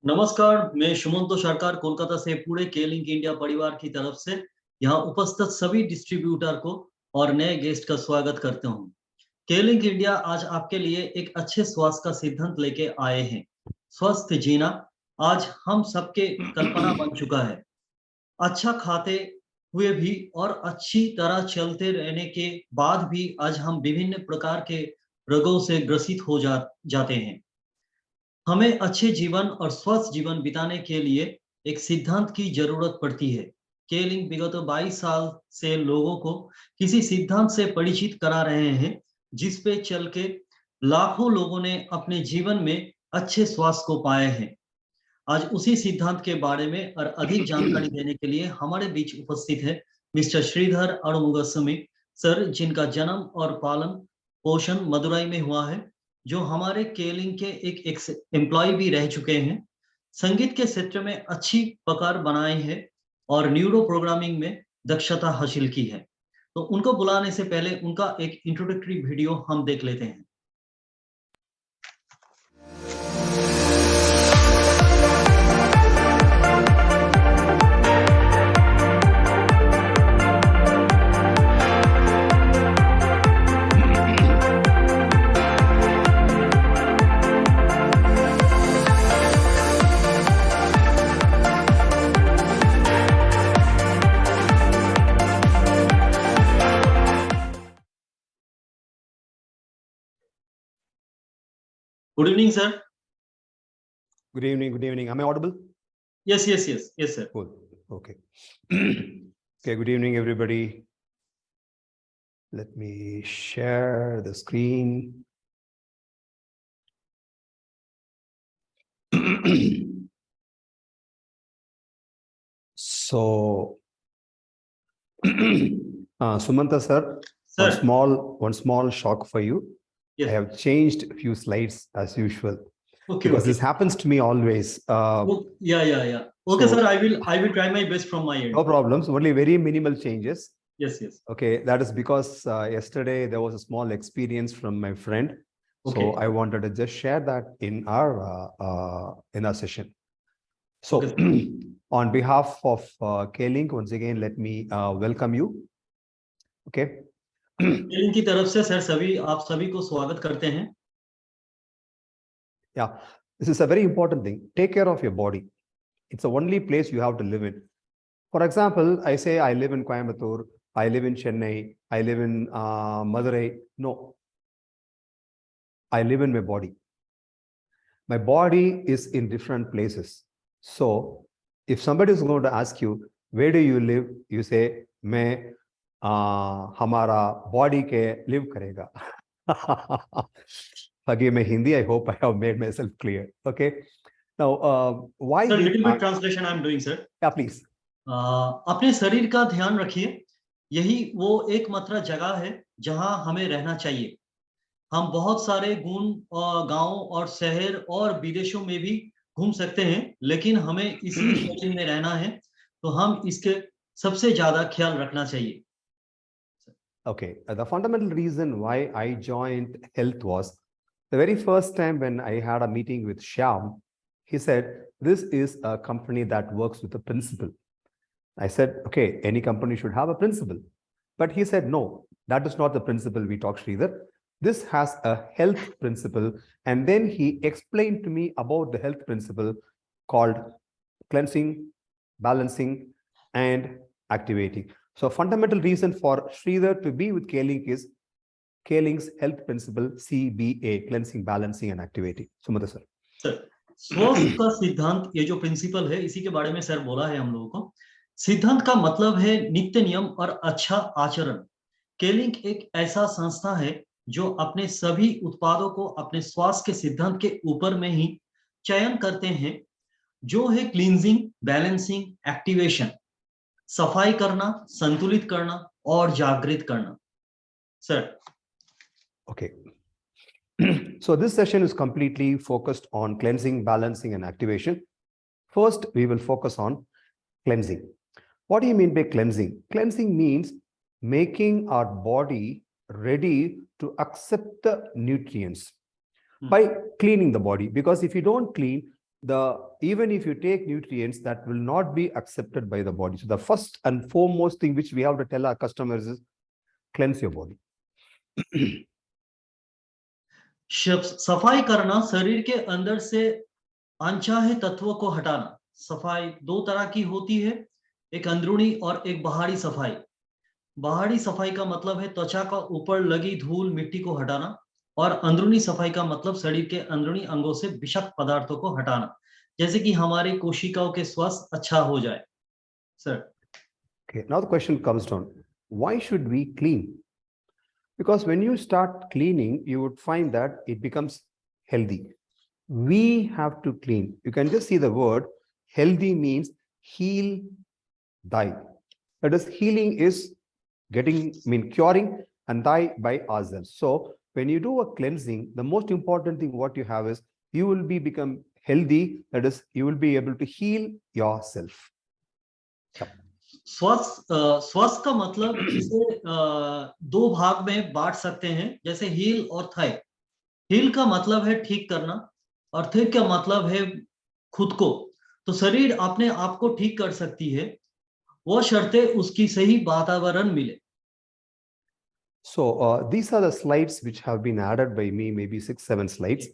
नमस्कार, मैं सुमंतो सरकार कोलकाता से पूरे केलिंग इंडिया परिवार की तरफ से यहाँ उपस्थित सभी डिस्ट्रीब्यूटर को और नए गेस्ट का स्वागत करता हूँ। केलिंग इंडिया आज आपके लिए एक अच्छे स्वास्थ्य का सिद्धांत लेके आए हैं। स्वस्थ जीना आज हम सबके कल्पना बन चुका है। अच्छा खाते हुए भी और अच्छी तरह चलते रहने के बाद भी आज हम विभिन्न प्रकार के रोगों से ग्रसित हो जाते हैं। हमें अच्छे जीवन और स्वस्थ जीवन बिताने के लिए एक सिद्धांत की जरूरत पड़ती है। केलिंग विगत 22 साल से लोगों को किसी सिद्धांत से परिचित करा रहे हैं, जिस पे चल के लाखों लोगों ने अपने जीवन में अच्छे स्वास्थ्य को पाए हैं। आज उसी सिद्धांत के बारे में और अधिक जानकारी देने के लिए हमारे बीच उपस्थित है मिस्टर श्रीधर अरुमुगस्वामी सर, जिनका जन्म और पालन पोषण मदुरई में हुआ है, जो हमारे केलिंग के एक एम्प्लॉय भी रह चुके हैं। संगीत के क्षेत्र में अच्छी पकड़ बनाई है और न्यूरो प्रोग्रामिंग में दक्षता हासिल की है। तो उनको बुलाने से पहले उनका एक इंट्रोडक्टरी वीडियो हम देख लेते हैं। Good evening, sir. Good evening. Good evening. Am I audible? Yes, sir. Cool. Okay. Okay. Good evening, everybody. Let me share the screen. So, Sumanta sir, one small shock for you. Yes. I have changed a few slides as usual. Okay. Because this happens to me always. Yeah. Okay, so, sir, I will try my best from my end. No problems. Only very minimal changes. Yes. Okay, that is because yesterday there was a small experience from my friend. Okay. So I wanted to just share that in our session. So okay. On behalf of K-Link, once again, let me welcome you. Okay. K-Link की तरफ से sir आप सभी को स्वागत करते हैं. Yeah, this is a very important thing. Take care of your body. It's the only place you have to live in. For example, I say I live in Coimbatore, I live in Chennai, I live in Madurai. No, I live in my body. My body is in different places. So if somebody is going to ask you, where do you live? You say, मैं हमारा body के live करेगा. Forgive me Hindi, I hope I have made myself clear. Okay. Now, why? Sir, little bit translation I am doing, sir. Yeah, please. अपने शरीर का ध्यान रखिए. यही वो एकमात्र जगह है जहां हमें रहना चाहिए. हम बहुत सारे गांव और शहर और विदेशों में भी घूम सकते हैं, लेकिन हमें इसी शरीर में रहना है, तो हम इसके सबसे ज्यादा ख्याल रखना चाहिए. Okay, the fundamental reason why I joined health was the very first time when I had a meeting with Shyam. He said, this is a company that works with a principle. I said, okay, any company should have a principle. But he said, no, that is not the principle we talk, Sridhar. This has a health principle. And then he explained to me about the health principle called cleansing, balancing, and activating. So fundamental reason for Sridhar to be with K-Link is K-Link's health principle, CBA, cleansing, balancing, and activating. Sumanta sir. Sir, स्वास्थ्य का सिद्धांत, ये जो principal है, इसी के बारे में सर बोला है हम लोगों को. सिद्धांत का मतलब है नित्य नियम और अच्छा आचरण. K-Link एक ऐसा संस्था है जो अपने सभी उत्पादों को अपने स्वास्थ्य के सिद्धांत के ऊपर में ही चयन करते हैं, जो है क्लींजिंग, बैलेंसिंग, एक्टिवेशन, सफाई करना, संतुलित करना और जागृत करना. Sir. Okay. So this session is completely focused on cleansing, balancing, and activation. First, we will focus on cleansing. What do you mean by cleansing? Cleansing means making our body ready to accept the nutrients by cleaning the body. Because if you don't clean, even if you take nutrients, that will not be accepted by the body. So the first and foremost thing which we have to tell our customers is cleanse your body. सफाई करना, शरीर के अंदर से अनचाहे तत्वों को हटाना। सफाई दो तरह की होती है, एक अंदरूनी और एक बाहरी सफाई। बाहरी सफाई का मतलब है त्वचा का ऊपर लगी धूल मिट्टी को हटाना, और अंदरूनी सफाई का मतलब शरीर के अंदरूनी अंगों से विषाक्त पदार्थों को हटाना, जैसे कि हमारी कोशिकाओं के स्वास्थ्य अच्छा हो जाए। Sir, Okay, now the question comes down. Why should we clean? Because when you start cleaning, you would find that it becomes healthy. We have to clean. You can just see the word healthy means heal, die. That is, healing is curing and die by ourselves. So when you do a cleansing, the most important thing what you have is you will become healthy. That is, you will be able to heal yourself. स्वस्थ का मतलब इसे दो भाग में बांट सकते हैं, जैसे हील और थाई। हील का मतलब है ठीक करना, और थिक का मतलब है खुद को। तो शरीर अपने आप को ठीक कर सकती है, वो शर्तें उसकी सही वातावरण मिले। So these are the slides which have been added by me, maybe 6-7 slides.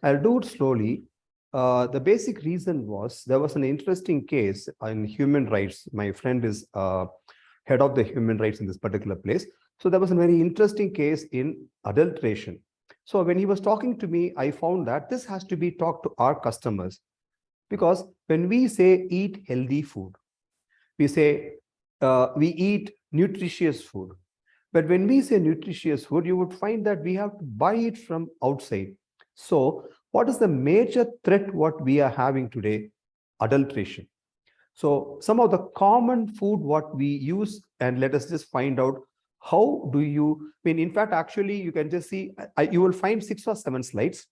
I'll do it slowly. The basic reason was there was an interesting case in human rights. My friend is head of the human rights in this particular place. So there was a very interesting case in adulteration. So when he was talking to me, I found that this has to be talked to our customers, because when we say eat healthy food, we say we eat nutritious food. But when we say nutritious food, you would find that we have to buy it from outside. So what is the major threat what we are having today? Adulteration. So some of the common food what we use, and let us just find out how do you, in fact, actually you can just see, you will find 6 or 7 slides.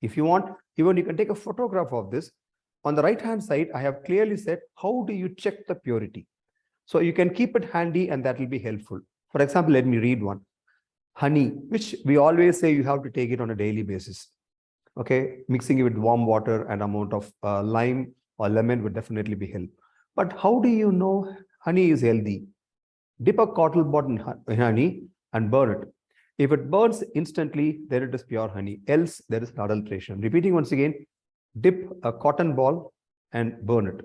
If you want, even you can take a photograph of this. On the right hand side, I have clearly said, how do you check the purity? So you can keep it handy and that will be helpful. For example, let me read one. Honey, which we always say you have to take it on a daily basis. Okay, mixing it with warm water and amount of lime or lemon would definitely be help. But how do you know honey is healthy? Dip a cotton bud in honey and burn it. If it burns instantly, then it is pure honey. Else, there is adulteration. Repeating once again, dip a cotton ball and burn it.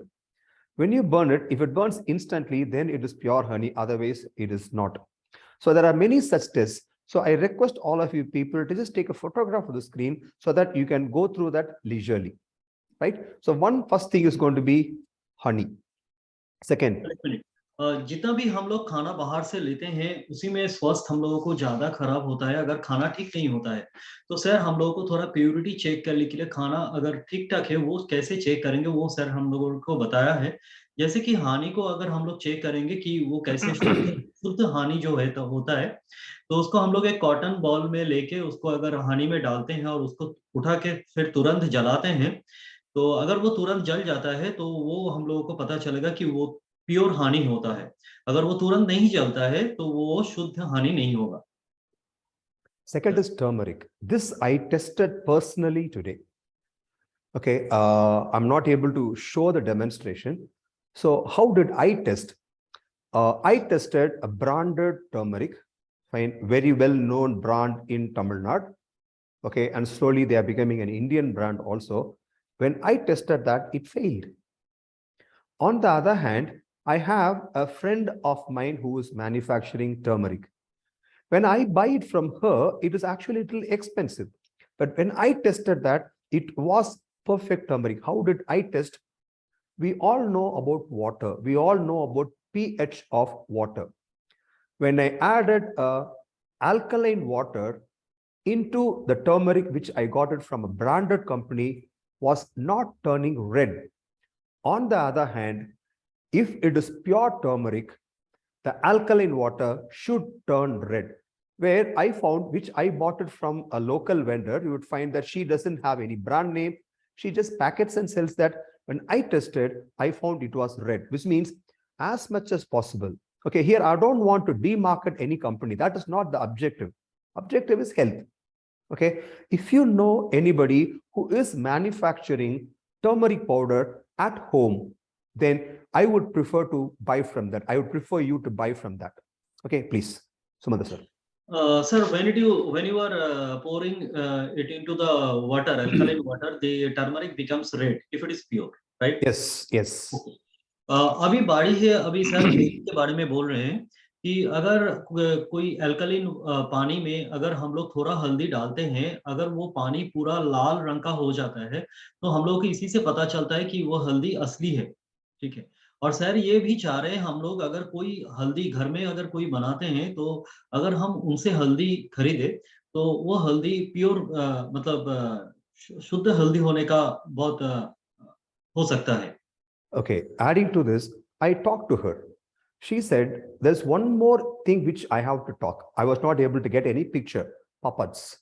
When you burn it, if it burns instantly, then it is pure honey. Otherwise, it is not. So there are many such tests. So I request all of you people to just take a photograph of the screen so that you can go through that leisurely, right? So first thing is going to be honey. Second, जितना भी हम लोग खाना बाहर से लेते हैं, उसी में स्वास्थ्य हम लोगों को ज्यादा खराब होता है अगर खाना ठीक नहीं होता है। तो सर, हम लोगों को थोड़ा प्योरिटी चेक करने के लिए खाना अगर ठीक ठाक है वो कैसे चेक करेंगे, वो सर हम लोगों को बताया है। जैसे कि हानि को अगर हम लोग चेक करेंगे कि वो कैसे शुद्ध हानि जो है तो होता है, तो उसको हम लोग एक कॉटन बॉल में लेके उसको अगर हानि में डालते हैं और उसको उठा के फिर तुरंत जलाते हैं, तो अगर वो तुरंत जल जाता है तो वो हम लोगों को पता चलेगा कि वो प्योर हानि होता है। अगर वो तुरंत नहीं जलता है तो वो शुद्ध हानि नहीं होगा। second is turmeric. This I tested personally today. Okay, I'm not able to show the demonstration. So how did I test? I tested a branded turmeric, fine, very well known brand in Tamil Nadu. Okay, and slowly they are becoming an Indian brand also. When I tested that, it failed. On the other hand, I have a friend of mine who is manufacturing turmeric. When I buy it from her, it is actually a little expensive. But when I tested that, it was perfect turmeric. How did I test? We all know about water. We all know about pH of water. When I added alkaline water into the turmeric, which I got it from a branded company, was not turning red. On the other hand, if it is pure turmeric, the alkaline water should turn red. Where I found, which I bought it from a local vendor, you would find that she doesn't have any brand name. She just packets and sells that. When I tested, I found it was red, which means as much as possible. Okay, here I don't want to demarket any company. That is not the objective. Objective is health. Okay, if you know anybody who is manufacturing turmeric powder at home, then I would prefer to buy from that. I would prefer you to buy from that. Okay, please, Sumanta sir. Sir, when you are pouring it into the water, alkaline water, the turmeric becomes red if it is pure, right? Yes, yes. Okay. अभी बारी है, अभी sir हल्दी के बारे में बोल रहे हैं कि अगर कोई अल्कलीन पानी में अगर हम लोग थोड़ा हल्दी डालते हैं, अगर वो पानी पूरा लाल रंग का हो जाता है, तो हम लोग को इसी से पता चलता है कि वो हल्दी असली है, ठीक है? और सर ये भी चाह रहे हैं हम लोग, अगर कोई हल्दी घर में अगर कोई बनाते हैं, तो अगर हम उनसे हल्दी खरीदें, तो वो हल्दी प्योर मतलब शुद्ध हल्दी होने का बहुत हो सकता है। Okay, adding to this, I talked to her. She said, there's one more thing which I have to talk. I was not able to get any picture, puppets.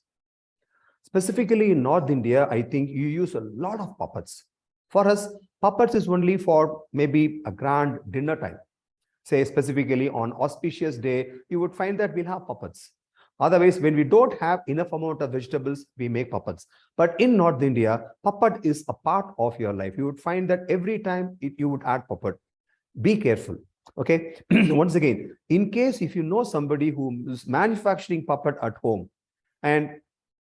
Specifically in North India, I think you use a lot of puppets. For us, puppets is only for maybe a grand dinner time. Say specifically on auspicious day, you would find that we'll have puppets. Otherwise, when we don't have enough amount of vegetables, we make puppets. But in North India, puppet is a part of your life. You would find that every time you would add puppet. Be careful. Okay. Once again, in case if you know somebody who is manufacturing puppet at home, and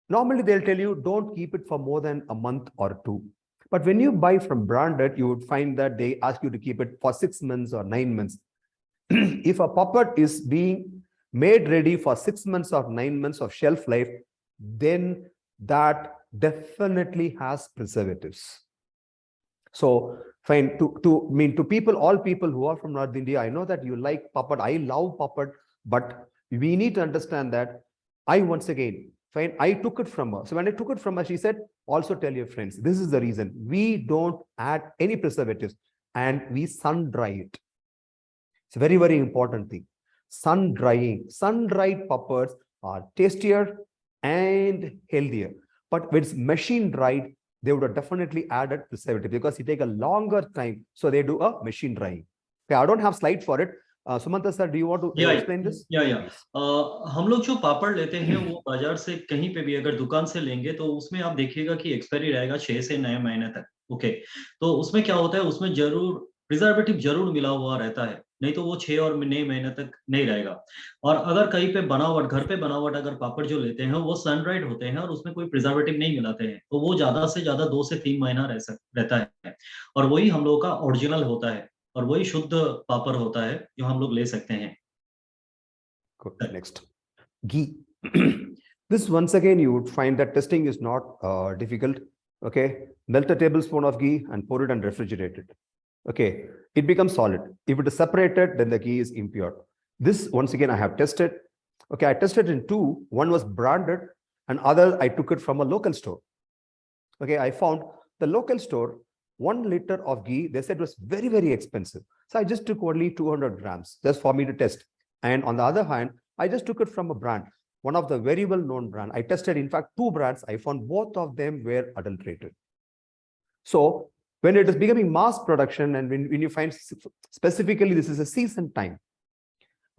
normally they'll tell you don't keep it for more than a month or two. But when you buy from branded, you would find that they ask you to keep it for 6 months or 9 months. If a puppet is being made ready for 6 months or 9 months of shelf life, then that definitely has preservatives. So fine, to people, all people who are from North India, I know that you like puppet, I love puppet, but we need to understand that once again, fine, I took it from her. So when I took it from her, she said, also tell your friends, this is the reason. We don't add any preservatives and we sun dry it. It's a very, very important thing. Sun drying. Sun-dried puppets are tastier and healthier. But when it's machine dried, they would have definitely added preservative because it takes a longer time. So they do a machine drying. Okay, I don't have slide for it. Sumanta sir, do you want to explain this? हम लोग जो पापड़ लेते हैं वो बाजार से कहीं पे भी अगर दुकान से लेंगे तो उसमें आप देखिएगा कि एक्सपायरी रहेगा 6 से 9 महीने तक। ओके, तो उसमें क्या होता है, उसमें जरूर प्रिजर्वेटिव जरूर मिला हुआ रहता है, नहीं तो वो 6 और 9 महीने तक नहीं रहेगा। और अगर कहीं पे बनावट, घर पे बनावट अगर पापड़ जो लेते हैं वो सन ड्राइड होते हैं और उसमें कोई प्रिजर्वेटिव नहीं मिलाते हैं, तो वो ज्यादा से ज्यादा 2 से 3 महीना रहता है और वही हम लोगों का ओरिजिनल होता है और वही शुद्ध पापड़ होता है जो हम लोग ले सकते हैं। Good. Next, ghee. This once again you would find that testing is not difficult. Okay, melt a tablespoon of ghee and pour it and refrigerate it. Okay, it becomes solid. If it is separated, then the ghee is impure. This once again I have tested. Okay, I tested in two. One was branded, and other I took it from a local store. Okay, I found the local store 1 liter of ghee. They said was very, very expensive. So I just took only 200 grams just for me to test. And on the other hand, I just took it from a brand, one of the very well-known brand. I tested, in fact, 2 brands. I found both of them were adulterated. So when it is becoming mass production and when you find specifically this is a season time,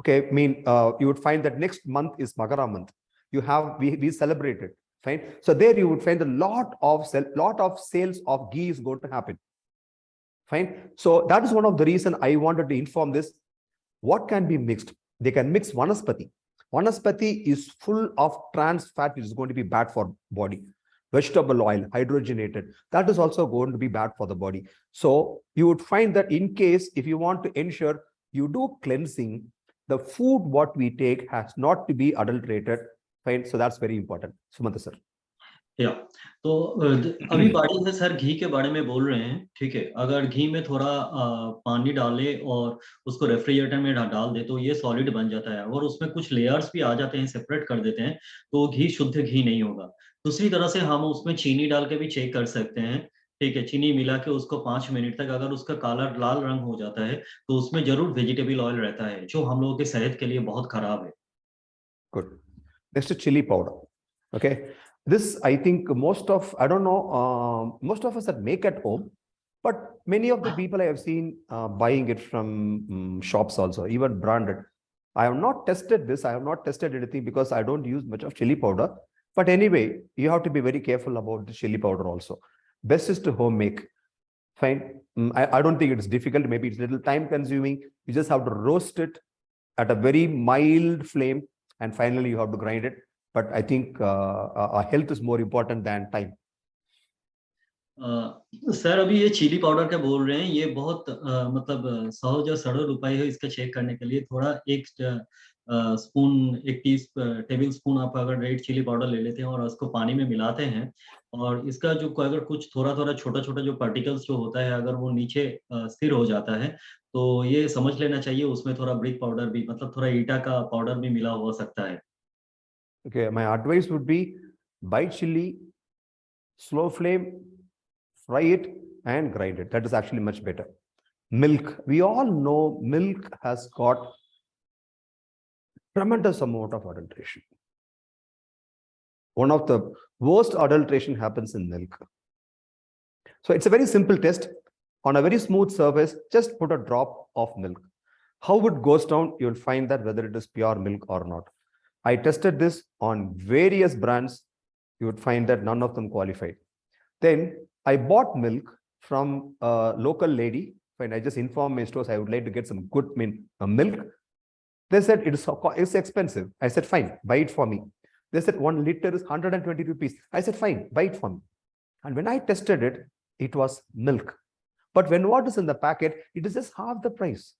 okay, I mean, you would find that next month is Magara month. You have, we celebrate it, fine. So there you would find a lot of sales of ghee is going to happen, fine. So that is one of the reason I wanted to inform this. What can be mixed? They can mix vanaspati. Vanaspati is full of trans fat, which is going to be bad for body. Vegetable oil, hydrogenated, that is also going to be bad for the body. So you would find that in case, if you want to ensure you do cleansing, the food what we take has not to be adulterated. Fine. So that's very important. Sumanta sir. या तो अभी बारी है sir घी के बारे में बोल रहे हैं, ठीक है। अगर घी में थोड़ा पानी डाले और उसको रेफ्रिजरेटर में डाल दे तो ये सॉलिड बन जाता है और उसमें कुछ लेयर्स भी आ जाते हैं, सेपरेट कर देते हैं, तो घी शुद्ध घी नहीं होगा। दूसरी तरह से हम उसमें चीनी डाल के भी चेक कर सकते हैं, ठीक है। चीनी मिला के उसको 5 मिनट तक अगर उसका काला लाल रंग हो जाता है तो उसमें जरूर वेजिटेबल ऑयल रहता है जो हम लोगों की सेहत के लिए बहुत खराब है। Good. Next is chili powder. Okay. This, I think most of, I don't know, most of us that make at home, but many of the people I have seen buying it from shops also, even branded. I have not tested this. I have not tested anything because I don't use much of chili powder. But anyway, you have to be very careful about the chili powder also. Best is to home make. Fine. I don't think it's difficult. Maybe it's a little time consuming. You just have to roast it at a very mild flame, and finally you have to grind it. But I think health is more important than time. Sir अभी ये chilli powder का बोल रहे हैं, ये बहुत मतलब सहज और सरल उपाय है इसका चेक करने के लिए। थोड़ा एक स्पून, एक टेबल स्पून आप अगर रेड चिली पाउडर ले लेते हैं और उसको पानी में मिलाते हैं, और इसका जो अगर कुछ थोड़ा थोड़ा छोटा छोटा जो पार्टिकल्स जो होता है, अगर वो नीचे स्थिर हो जाता है, तो ये समझ लेना चाहिए उसमें थोड़ा ब्रिक पाउडर भी, मतलब थोड़ा ईटा का पाउडर भी मिला हो सकता है। Okay, my advice would be buy chili, slow flame, fry it and grind it. That is actually much better. Milk. We all know milk has got tremendous amount of adulteration. One of the worst adulteration happens in milk. So it's a very simple test. On a very smooth surface, just put a drop of milk. How it goes down, you'll find that whether it is pure milk or not. I tested this on various brands. You would find that none of them qualified. Then I bought milk from a local lady. When I just informed my stores I would like to get some good milk. They said it's expensive. I said, fine, buy it for me. They said 1 liter is 120 rupees. I said, fine, buy it for me. And when I tested it, it was milk. But when what is in the packet, it is just half the price.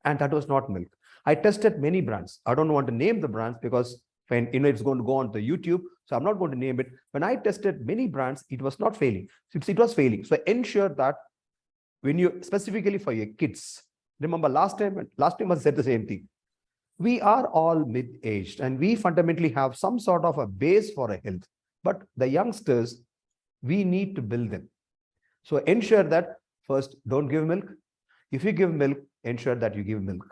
And that was not milk. I tested many brands. I don't want to name the brands because when it's going to go on to YouTube, so I'm not going to name it. When I tested many brands, it was not failing. It was failing. So ensure that when you specifically for your kids, remember last time I said the same thing. We are all mid-aged and we fundamentally have some sort of a base for a health. But the youngsters, we need to build them. So ensure that first, don't give milk. If you give milk, ensure that you give milk.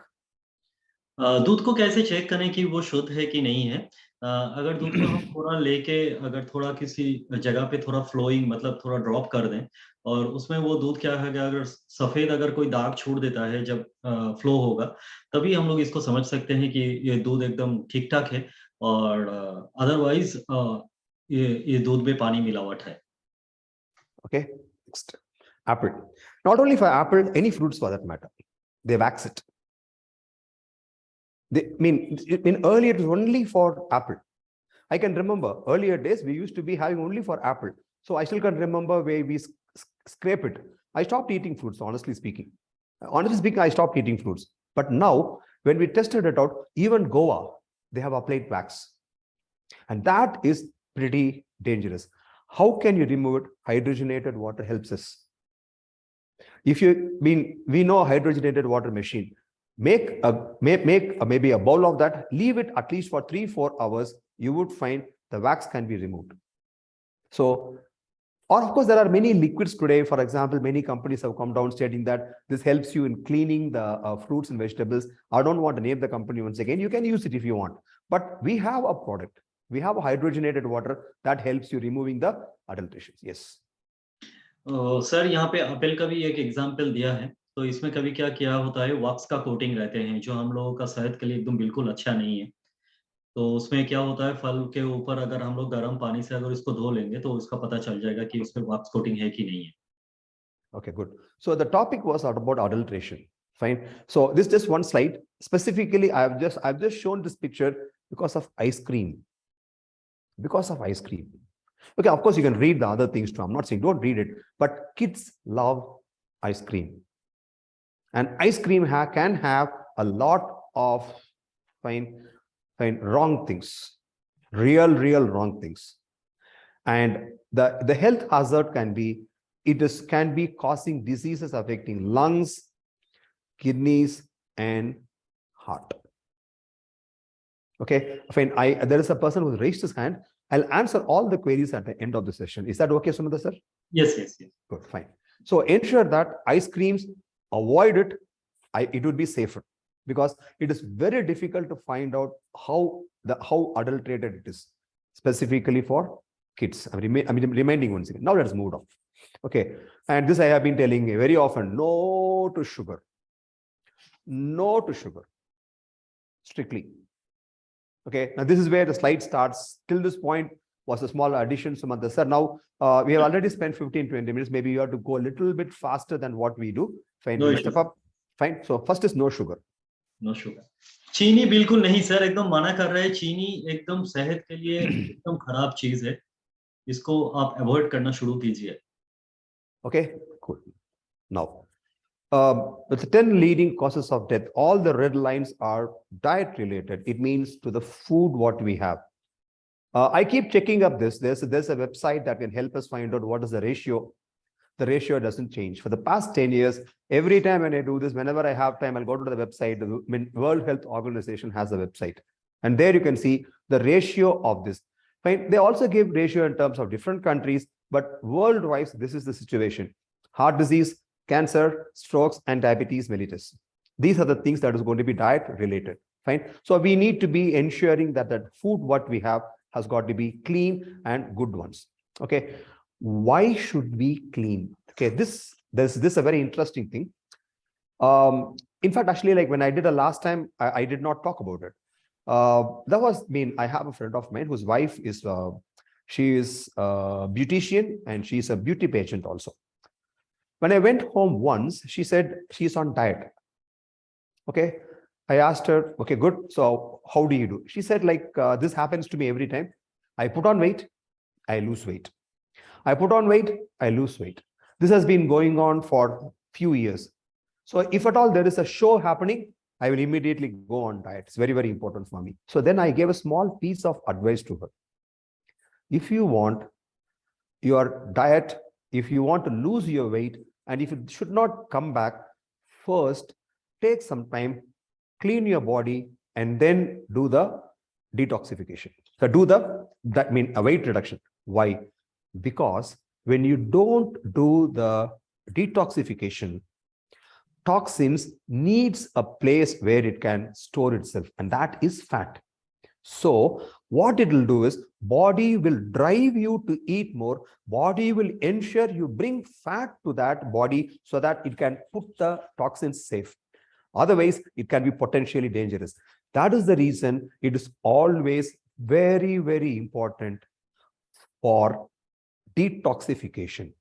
दूध को कैसे check करें कि वो शुद्ध है कि नहीं है? अगर दूध को हम थोड़ा लेके अगर थोड़ा किसी जगह पे थोड़ा फ्लोइंग मतलब थोड़ा ड्रॉप कर दें, और उसमें वो दूध क्या है कि अगर सफेद अगर कोई दाग छोड़ देता है जब फ्लो होगा, तभी हम लोग इसको समझ सकते हैं कि ये दूध एकदम ठीक ठाक है, और अदरवाइज ये दूध में पानी मिलावट है। Okay, next. Apple. Not only for apple, any fruits for that matter, they wax it. Earlier it was only for apple. I can remember earlier days we used to be having only for apple. So I still can remember where we scrape it. I stopped eating fruits, honestly speaking. I stopped eating fruits. But now, when we tested it out, even Goa, they have applied wax. And that is pretty dangerous. How can you remove it? Hydrogenated water helps us. If we know a hydrogenated water machine, make maybe a bowl of that, leave it at least for 3-4 hours, you would find the wax can be removed. So, or of course, there are many liquids today. For example, many companies have come down stating that this helps you in cleaning the fruits and vegetables. I don't want to name the company once again. You can use it if you want. But we have a product. We have a hydrogenated water that helps you removing the adulterations. Yes. Sir यहाँ पे Apple का भी एक example दिया है। तो इसमें कभी क्या किया होता है, वॉक्स का कोटिंग रहते हैं जो हम लोगों का सेहत के लिए एकदम बिल्कुल अच्छा नहीं है। तो उसमें क्या होता है, फल के ऊपर अगर हम लोग गर्म पानी से अगर इसको धो लेंगे तो उसका पता चल जाएगा कि उसमें वॉक्स कोटिंग है कि नहीं है। Okay, good. So the topic was about adulteration. Fine. So this is just one slide. Specifically, I've just shown this picture because of ice cream. Because of ice cream. Okay, of course, you can read the other things too. I'm not saying don't read it, but kids love ice cream. And ice cream can have a lot of wrong things, real wrong things. And the health hazard can be, can be causing diseases affecting lungs, kidneys, and heart. Okay, fine. There is a person who raised his hand. I'll answer all the queries at the end of the session. Is that okay, Sumitra sir? Yes. Good, fine. So ensure that ice creams, avoid it. It would be safer because it is very difficult to find out how adulterated it is, specifically for kids. I'm reminding once again. Now let's move on. Okay, and this I have been telling you very often: no to sugar. No to sugar. Strictly. Okay, now this is where the slide starts. Till this point, was a small addition, Sumanta sir. Now, we have already spent 15-20 minutes. Maybe you have to go a little bit faster than what we do. Fine, No we'll step issues. up. Fine. So first is no sugar. No sugar. चीनी बिल्कुल नहीं sir, एकदम मना कर रहे हैं. चीनी एकदम सेहत के लिए एकदम खराब चीज है. इसको आप अवॉइड करना शुरू कीजिए. Okay, cool. Now, with the 10 leading causes of death, all the red lines are diet related. It means to the food what we have. I keep checking up this. There's a website that can help us find out what is the ratio. The ratio doesn't change. For the past 10 years, every time when I do this, whenever I have time, I'll go to the website. The World Health Organization has a website. And there you can see the ratio of this. Fine. They also give ratio in terms of different countries, but worldwide, this is the situation. Heart disease, cancer, strokes, and diabetes mellitus. These are the things that is going to be diet related. Fine. So we need to be ensuring that the food what we have has got to be clean and good ones. Okay. Why should we clean? Okay, this is a very interesting thing. In fact, actually, like when I did a last time, I did not talk about it. That was, I have a friend of mine whose wife is, she is a beautician and she's a beauty pageant also. When I went home once, she said she's on diet. Okay, I asked her, okay, good. So how do you do? She said like, this happens to me every time. I put on weight, I lose weight. I put on weight, I lose weight. This has been going on for few years. So if at all there is a show happening, I will immediately go on diet. It's very, very important for me. So then I gave a small piece of advice to her. If you want your diet, if you want to lose your weight, and if it should not come back, first take some time, clean your body, and then do the detoxification. So do a weight reduction. Why? Because when you don't do the detoxification, toxins needs a place where it can store itself, and that is fat. So what it will do is body will drive you to eat more. Body will ensure you bring fat to that body so that it can put the toxins safe. Otherwise, it can be potentially dangerous. That is the reason it is always very, very important for detoxification.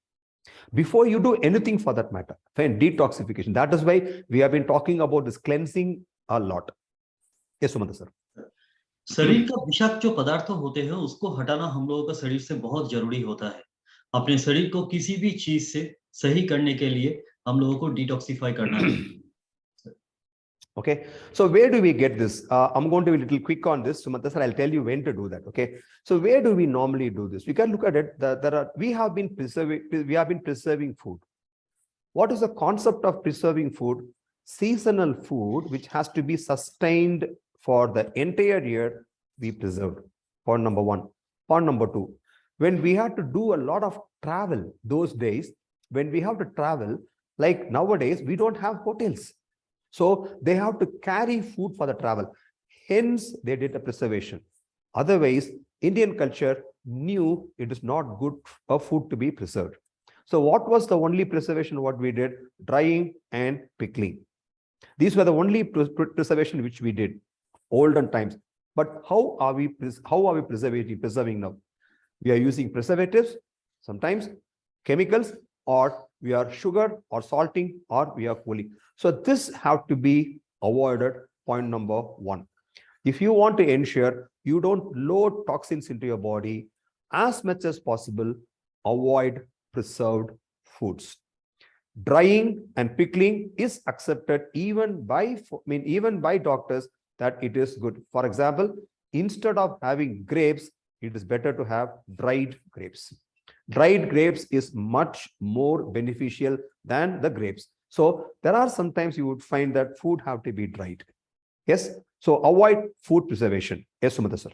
Before you do anything for that matter, fine, detoxification. That is why we have been talking about this cleansing a lot. Yes, Sumanta sir. शरीर का विषाक्त जो पदार्थ होते हैं उसको हटाना हम लोगों का शरीर से बहुत जरूरी होता है. अपने शरीर को किसी भी चीज से सही करने के लिए हम लोगों को डिटॉक्सिफाई करना है. Okay, so where do we get this? I'm going to be a little quick on this. Sumanta sir, I'll tell you when to do that. Okay, so where do we normally do this? We can look at it. We have been preserving food. What is the concept of preserving food? Seasonal food, which has to be sustained for the entire year, we preserved. Point number one. Point number two, when we had to do a lot of travel those days, when we have to travel, like nowadays, we don't have hotels. So they have to carry food for the travel. Hence, they did a preservation. Otherwise, Indian culture knew it is not good for food to be preserved. So what was the only preservation what we did? Drying and pickling. These were the only preservation which we did, olden times. But how are we preserving now? We are using preservatives, sometimes chemicals, or we are sugar or salting, or we are cooling. So this have to be avoided. Point number one. If you want to ensure you don't load toxins into your body, as much as possible, avoid preserved foods. Drying and pickling is accepted even by doctors that it is good. For example, instead of having grapes, it is better to have dried grapes. Dried grapes is much more beneficial than the grapes. So there are sometimes you would find that food have to be dried. Yes. So avoid food preservation. Yes, Sumanta sir.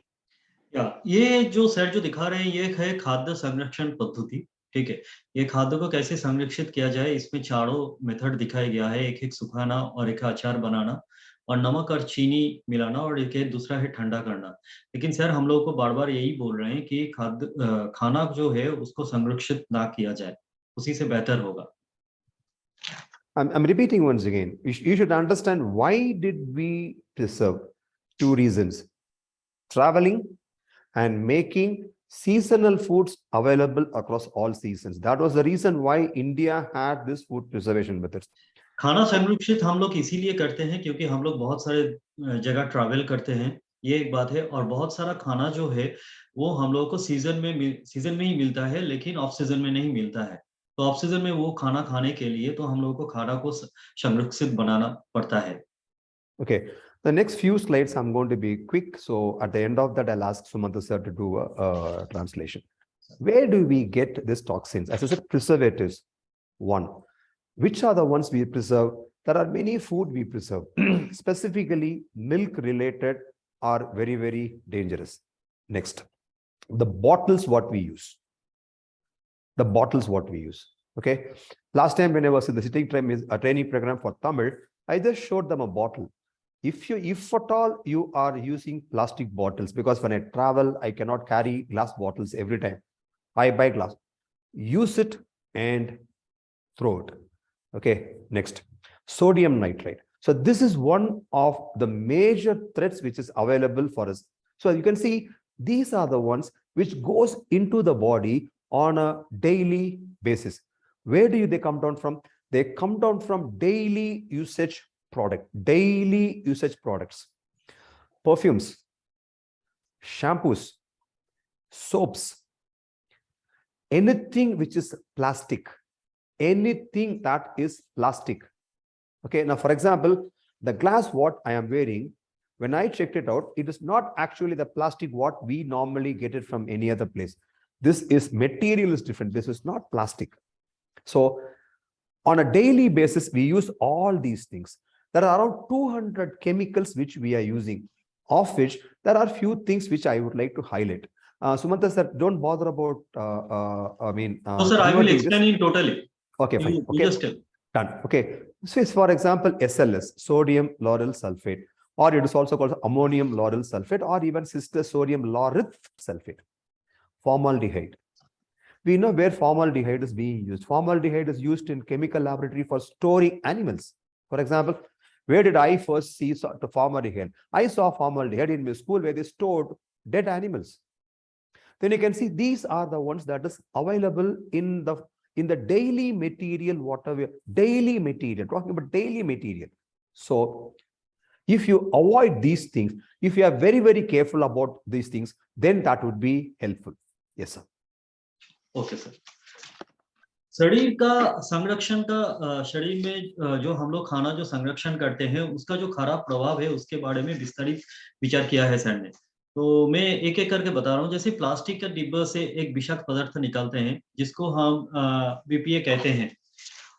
ये जो sir जो दिखा रहे हैं ये है खाद्य संरक्षण पद्धति. ठीक है, ये खाद्य को कैसे संरक्षित किया जाए इसमें चारों मेथड दिखाया गया है. एक सुखाना और एक अचार बनाना और नमक और चीनी मिलाना और एक दूसरा है ठंडा करना. लेकिन सर हम लोगों को बार-बार यही बोल रहे हैं कि खाना जो है उसको संरक्षित ना किया जाए, उसी से बेहतर होगा. I'm repeating once again. You should understand why did we preserve? Two reasons: traveling and making seasonal foods available across all seasons. That was the reason why India had this food preservation methods. खाना संरक्षित हम लोग इसीलिए करते हैं क्योंकि हम लोग बहुत सारे जगह ट्रैवल करते हैं, ये एक बात है। और बहुत सारा खाना जो है वो हम लोगों को सीजन में ही मिलता है, लेकिन ऑफ सीजन में नहीं मिलता है। तो ऑफ सीजन में वो खाना खाने के लिए तो हम लोगों को खाना को संरक्षित बनाना पड़ता है। Okay, the next few slides I'm going to be quick. So at the end of that, I'll ask Sumanta sir to do a translation. Where do we get these toxins? As I said, preservatives. One, which are the ones we preserve? There are many food we preserve. Specifically, milk related are very, very dangerous. Next, the bottles what we use. The bottles what we use. Okay. Last time when I was in the sitting training program for Tamil, I just showed them a bottle. If at all you are using plastic bottles, because when I travel, I cannot carry glass bottles every time. I buy glass. Use it and throw it. Okay, next, sodium nitrate. So this is one of the major threats which is available for us. So you can see these are the ones which goes into the body on a daily basis. Where do they come down from? They come down from daily usage products, perfumes, shampoos, soaps, anything which is plastic, anything that is plastic. Okay, now for example, the glass what I am wearing, when I checked it out, it is not actually the plastic what we normally get it from any other place. This is material is different. This is not plastic. So on a daily basis, we use all these things. There are around 200 chemicals which we are using, of which there are few things which I would like to highlight. Sumanta sir, don't bother about, No, sir, I will explain in totally. Okay, fine. You Okay, just tell. done. Okay, so it's for example, SLS, sodium lauryl sulfate, or it is also called ammonium lauryl sulfate, or even sister sodium laureth sulfate. Formaldehyde. We know where formaldehyde is being used. Formaldehyde is used in chemical laboratory for storing animals. For example, where did I first see the formaldehyde? I saw formaldehyde in my school where they stored dead animals. Then you can see these are the ones that is available in the daily material, whatever daily material, talking about daily material. So if you avoid these things, if you are very, very careful about these things, then that would be helpful. Yes, sir. Okay sir. शरीर का संरक्षण का शरीर में जो हम लोग खाना जो संरक्षण करते हैं उसका जो खराब प्रभाव है उसके बारे में विस्तारित विचार किया है सर ने। तो मैं एक एक करके बता रहा हूँ। जैसे प्लास्टिक के डिब्बे से एक विषाक्त पदार्थ निकालते हैं जिसको हम बीपीए कहते हैं,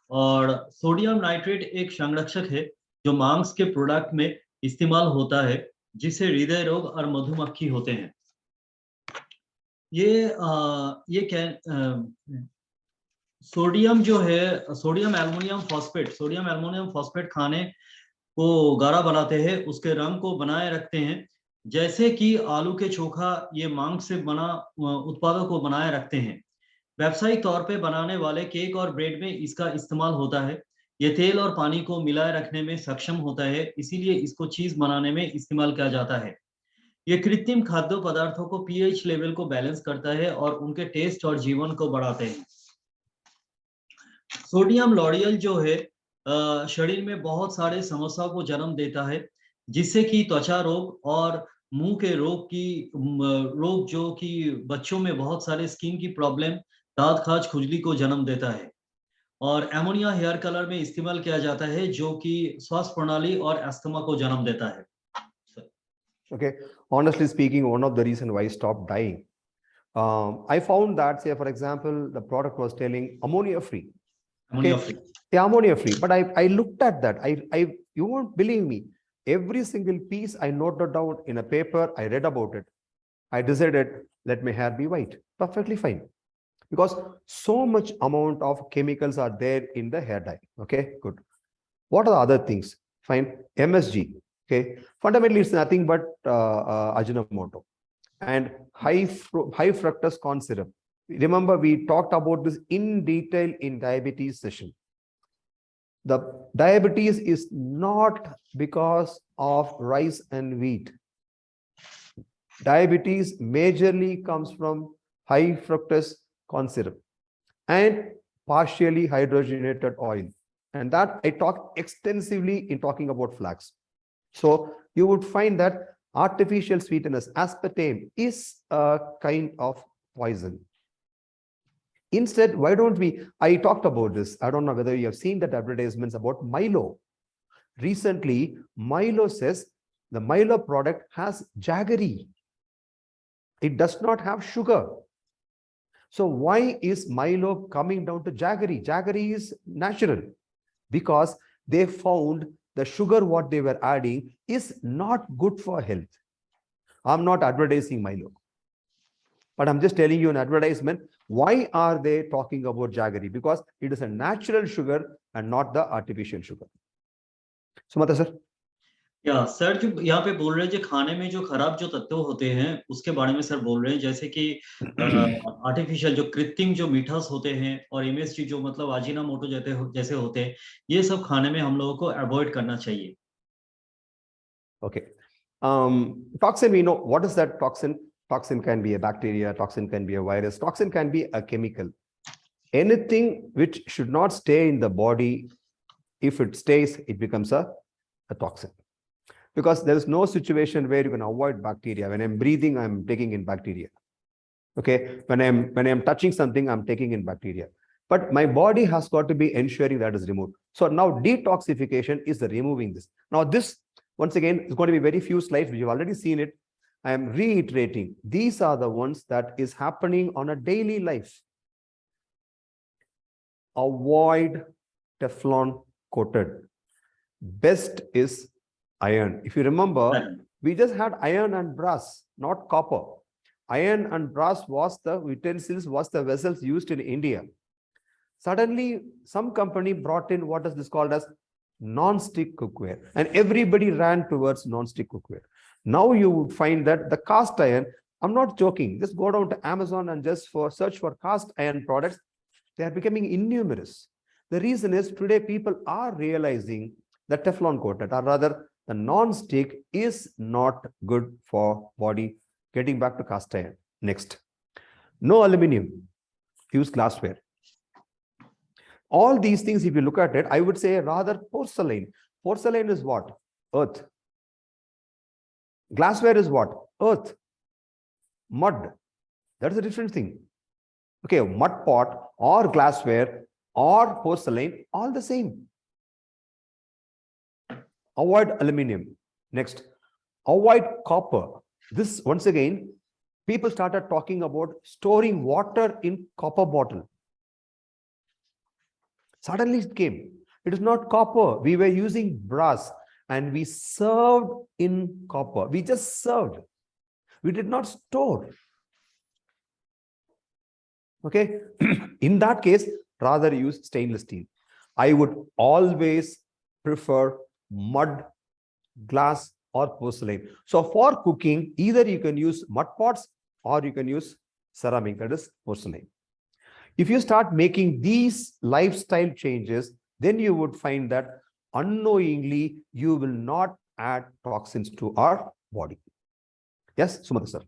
और सोडियम नाइट्रेट एक संरक्षक है जो मांस के प्रोडक्ट में इस्तेमाल होता है, जिससे हृदय रोग और मधुमक्खी होते हैं। ये क्या सोडियम जो है, सोडियम एल्युमिनियम फॉस्फेट खाने को गाढ़ा बनाते हैं, उसके रंग को बनाए रखते हैं। जैसे कि आलू के चोखा ये मांस से बना उत्पादों को बनाए रखते हैं। व्यावसायिक तौर पे बनाने वाले केक और ब्रेड में इसका इस्तेमाल होता है। ये तेल और पानी को मिलाए रखने में सक्षम होता है, इसीलिए इसको चीज बनाने में इस्तेमाल किया जाता है। ये कृत्रिम खाद्य पदार्थों को पीएच लेवल को बैलेंस करता है और उनके टेस्ट और जीवन को बढ़ाते हैं। सोडियम लॉरियल जो है शरीर में बहुत सारे समस्याओं को जन्म देता है, जिससे कि त्वचा रोग और मुंह के रोग जो कि बच्चों में बहुत सारे स्किन की प्रॉब्लम, दांत खाज, खुजली को जन्म देता है। और एमोनिया हेयर कलर में इस्तेमाल किया जाता है जो कि श्वास प्रणाली और अस्थमा को जन्म देता है। Okay, honestly speaking, one of the reason why I stopped dying, I found that, say for example, the product was telling ammonia free. ammonia free. Yeah, ammonia free. But I looked at that. You won't believe me. Every single piece I noted down in a paper. I read about it. I decided, let my hair be white. Perfectly fine. Because so much amount of chemicals are there in the hair dye. Okay, good. What are the other things? Fine. MSG. Okay. Fundamentally, it's nothing but Ajinomoto and high fructose corn syrup. Remember, we talked about this in detail in diabetes session. The diabetes is not because of rice and wheat. Diabetes majorly comes from high fructose corn syrup, and partially hydrogenated oil. And that I talk extensively in talking about flax. So you would find that artificial sweeteners, aspartame, is a kind of poison. Instead, why don't we, I talked about this, I don't know whether you have seen that advertisements about Milo. Recently, Milo says the Milo product has jaggery. It does not have sugar. So why is Milo coming down to jaggery? Jaggery is natural because they found the sugar what they were adding is not good for health. I'm not advertising Milo, but I'm just telling you an advertisement. Why are they talking about jaggery? Because it is a natural sugar and not the artificial sugar. Sumata sir. या sir जो यहाँ पे बोल रहे हैं जो खाने में जो खराब जो तत्व होते हैं उसके बारे में सर बोल रहे हैं, जैसे कि आर्टिफिशियल जो कृत्रिम जो मीठास होते हैं और एमएसजी जो मतलब अजीनोमोटो जैसे होते हैं, ये सब खाने में हम लोगों को अवॉइड करना चाहिए. Okay. Toxin, we know what is that toxin? Toxin can be a bacteria, toxin can be a virus, toxin can be a chemical. Anything which should not stay in the body, if it stays, it becomes a toxin. Because there is no situation where you can avoid bacteria. When I'm breathing, I'm taking in bacteria. Okay, when I'm touching something, I'm taking in bacteria. But my body has got to be ensuring that is removed. So now detoxification is the removing this. Now this, once again, is going to be very few slides, which you've already seen it. I am reiterating. These are the ones that is happening on a daily life. Avoid Teflon coated. Best is iron. If you remember, we just had iron and brass, not copper. Iron and brass was the utensils, was the vessels used in India. Suddenly, some company brought in what is this called as non-stick cookware, and everybody ran towards non-stick cookware. Now you would find that the cast iron, I'm not joking, just go down to Amazon and just search for cast iron products. They are becoming innumerous. The reason is today people are realizing that Teflon coated, or rather the non-stick, is not good for body. Getting back to cast iron. Next, no aluminum, use glassware. All these things, if you look at it, I would say rather porcelain. Porcelain is what? Earth. Glassware is what? Earth. Mud. That's a different thing. Okay, mud pot or glassware or porcelain, all the same. Avoid aluminum. Next, avoid copper. This, once again, people started talking about storing water in copper bottle. Suddenly it came. It is not copper. We were using brass and we served in copper. We just served. We did not store. Okay. In that case, rather use stainless steel. I would always prefer mud, glass, or porcelain. So for cooking, either you can use mud pots or you can use ceramic, that is porcelain. If you start making these lifestyle changes, then you would find that unknowingly you will not add toxins to our body. Yes, Sumata sir.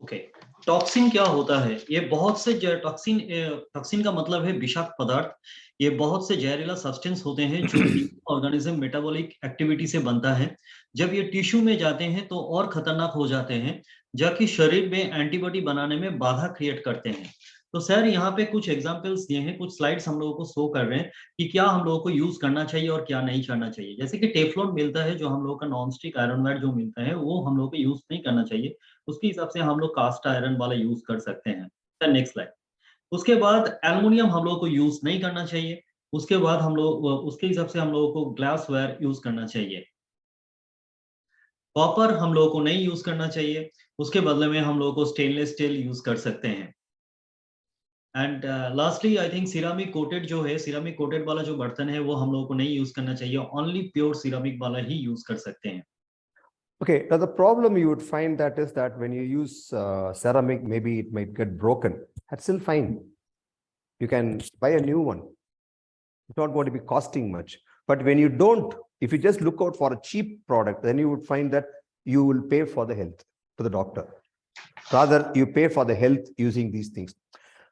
Okay, toxin क्या होता है? ये बहुत से toxin का मतलब है विषाक्त पदार्थ. ये बहुत से जहरीला सब्सटेंस होते हैं जो ऑर्गेनिज्म मेटाबॉलिक एक्टिविटी से बनता है. जब ये टिश्यू में जाते हैं तो और खतरनाक हो जाते हैं, जाकि शरीर में एंटीबॉडी बनाने में बाधा क्रिएट करते हैं. तो सर यहाँ पे कुछ एग्जांपल्स दिए हैं, कुछ स्लाइड्स हम लोगों को शो कर रहे हैं कि क्या हम लोगों को यूज करना चाहिए और क्या नहीं करना चाहिए. जैसे कि टेफ्लॉन मिलता है, जो हम लोगों का नॉन स्टिक आयरनवेयर जो मिलता है, वो हम लोगों को यूज नहीं करना चाहिए. उसके हिसाब से हम लोग कास्ट आयरन वाला यूज कर सकते हैं. Sir next slide. उसके बाद एल्युमिनियम हम लोगों को यूज नहीं करना चाहिए. उसके बाद हम लोग उसके हिसाब से हम लोगों को ग्लासवेयर यूज करना चाहिए. कॉपर हम लोगों को नहीं यूज करना चाहिए. उसके बदले में हम लोगों को स्टेनलेस स्टील यूज कर सकते हैं. And lastly I think ceramic coated जो है, सिरामिक कोटेड वाला जो बर्तन है वो हम लोगों को नहीं यूज करना चाहिए. ओनली प्योर सिरामिक वाला ही यूज कर सकते हैं. Okay, now the problem you would find that is that when you use ceramic, maybe it might get broken. That's still fine. You can buy a new one. It's not going to be costing much. But when you don't, if you just look out for a cheap product, then you would find that you will pay for the health to the doctor. Rather, you pay for the health using these things.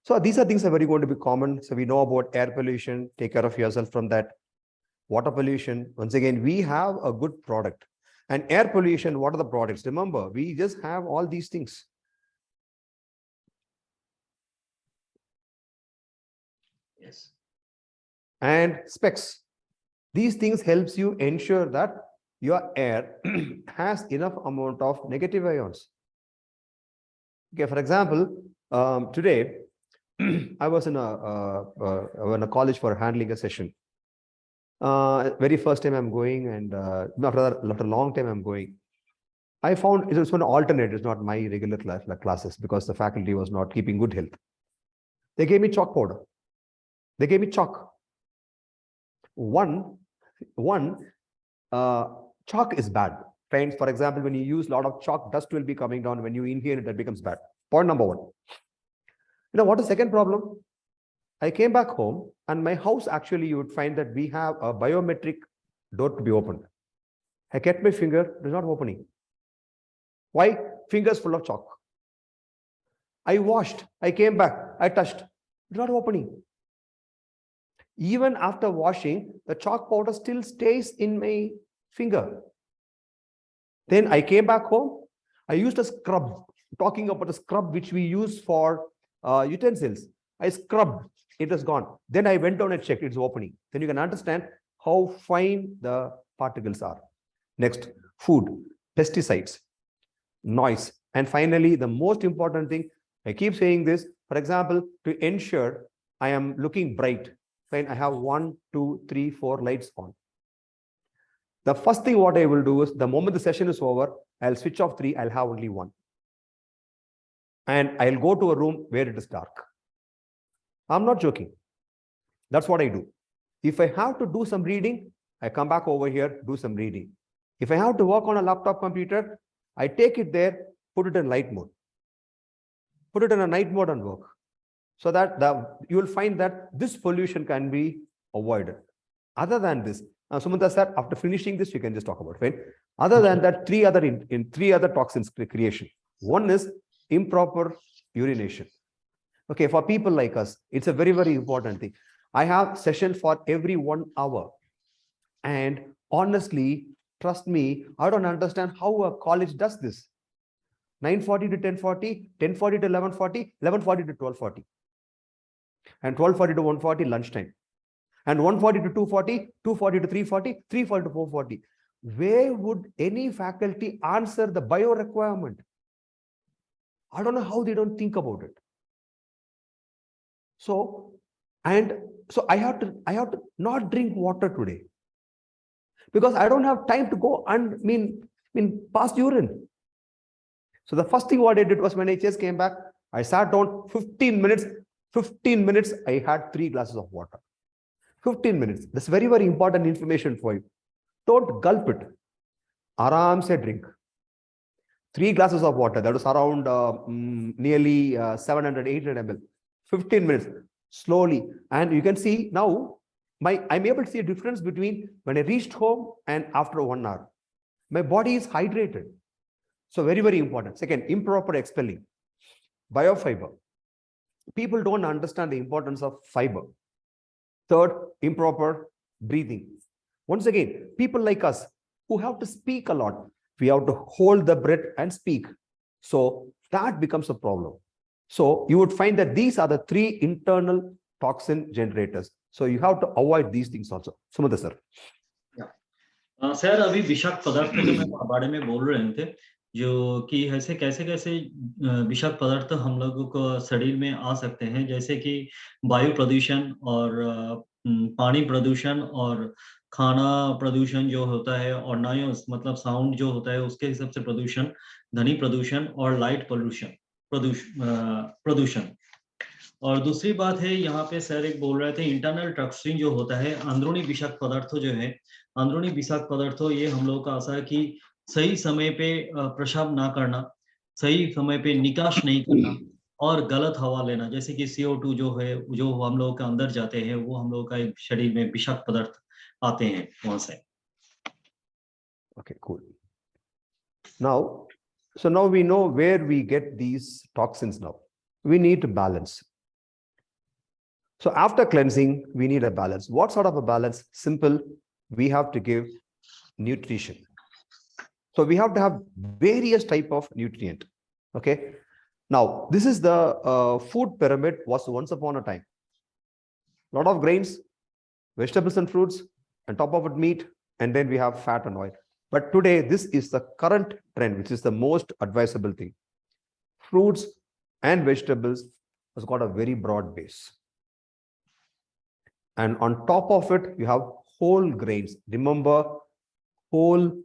So these are things that are very going to be common. So we know about air pollution, take care of yourself from that. Water pollution, once again, we have a good product. And air pollution, what are the products? Remember, we just have all these things. Yes. And specs. These things helps you ensure that your air has enough amount of negative ions. Okay, for example, today I was in a college for handling a session. Very first time I'm going, and after a long time I'm going. I found it was an alternate, it's not my regular classes, because the faculty was not keeping good health. They gave me chalk powder. They gave me chalk. One, chalk is bad. Friends, for example, when you use a lot of chalk, dust will be coming down. When you inhale it, that becomes bad. Point number one. You know what is the second problem? I came back home, and my house, actually, you would find that we have a biometric door to be opened. I kept my finger, it is not opening. Why? Fingers full of chalk. I washed, I came back, I touched, it's not opening. Even after washing, the chalk powder still stays in my finger. Then I came back home, I used a scrub, talking about a scrub which we use for utensils. I scrubbed, it was gone. Then I went down and checked, it's opening. Then you can understand how fine the particles are. Next, food, pesticides, noise. And finally, the most important thing, I keep saying this, for example, to ensure I am looking bright, right? I have 1, 2, 3, 4 lights on. The first thing what I will do is, the moment the session is over, I'll switch off 3, I'll have only 1. And I'll go to a room where it is dark. I'm not joking. That's what I do. If I have to do some reading, I come back over here, do some reading. If I have to work on a laptop computer, I take it there, put it in light mode. Put it in a night mode and work. So that you will find that this pollution can be avoided. Other than this, Sumanta sir, after finishing this, you can just talk about it, right? Other than that, three other toxins creation. One is improper urination. Okay, for people like us, it's a very, very important thing. I have session for every 1 hour. And honestly, trust me, I don't understand how a college does this. 9:40 to 10:40, 10:40 to 11:40, 11:40 to 12:40. And 12:40 to 1:40, lunchtime. And 1:40 to 2:40, 2:40 to 3:40, 3:40 to 4:40. Where would any faculty answer the bio requirement? I don't know how they don't think about it. So I have to not drink water today, because I don't have time to go and pass urine. So the first thing what I did was, when I just came back, I sat down 15 minutes. 15 minutes, I had 3 glasses of water. 15 minutes. That's very, very important information for you. Don't gulp it. Aram se drink. 3 glasses of water. That was around nearly 700, 800 ml. 15 minutes. Slowly. And you can see now, I'm able to see a difference between when I reached home and after 1 hour. My body is hydrated. So very, very important. Second, improper expelling. Biofiber. People don't understand the importance of fiber. Third, improper breathing. Once again, people like us who have to speak a lot, we have to hold the breath and speak. So that becomes a problem. So you would find that these are the 3 internal toxin generators. So you have to avoid these things also. Sumanta sir. Sir, अभी विषाक्त पदार्थ के बारे में बोल रहे थे, जो कि ऐसे कैसे विषाक्त पदार्थ हम लोगों को शरीर में आ सकते हैं, जैसे कि वायु प्रदूषण और पानी प्रदूषण और खाना प्रदूषण जो होता है, और नॉइज मतलब साउंड जो होता है उसके हिसाब से प्रदूषण, ध्वनि प्रदूषण और लाइट प्रदूषण। और दूसरी बात है, यहाँ पे सर एक बोल रहे थे, इंटरनल टॉक्सिन जो होता है, अंदरूनी विषाक्त पदार्थों जो है, अंदरूनी विषाक्त पदार्थों, ये हम लोगों का आशा है कि सही समय पे प्रसाव ना करना, सही समय पे निकास नहीं करना और गलत हवा लेना, जैसे कि CO2 जो है, जो हम लोगों के अंदर जाते हैं, वो हम लोगों का शरीर में विषाक्त पदार्थ आते हैं वहां से. Okay, cool. Now, So now we know where we get these toxins now. We need to balance. So after cleansing, we need a balance. What sort of a balance? Simple. We have to give nutrition. So we have to have various type of nutrient. Okay. Now, this is the food pyramid was once upon a time. A lot of grains, vegetables and fruits, and top of it meat, and then we have fat and oil. But today, this is the current trend, which is the most advisable thing. Fruits and vegetables has got a very broad base. And on top of it, you have whole grains. Remember, whole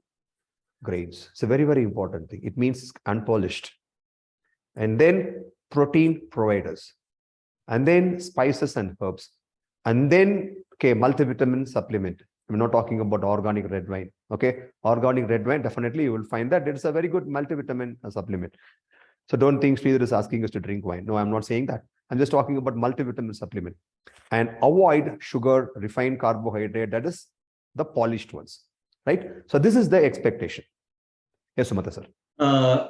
grains. It's a very, very important thing. It means unpolished. And then protein providers. And then spices and herbs. And then, okay, multivitamin supplement. I'm not talking about organic red wine. Okay, organic red wine, definitely you will find that it's a very good multivitamin supplement. So don't think Sridhar is asking us to drink wine. No, I'm not saying that. I'm just talking about multivitamin supplement. And avoid sugar, refined carbohydrate, that is the polished ones, right? So this is the expectation. Yes, Sumata sir.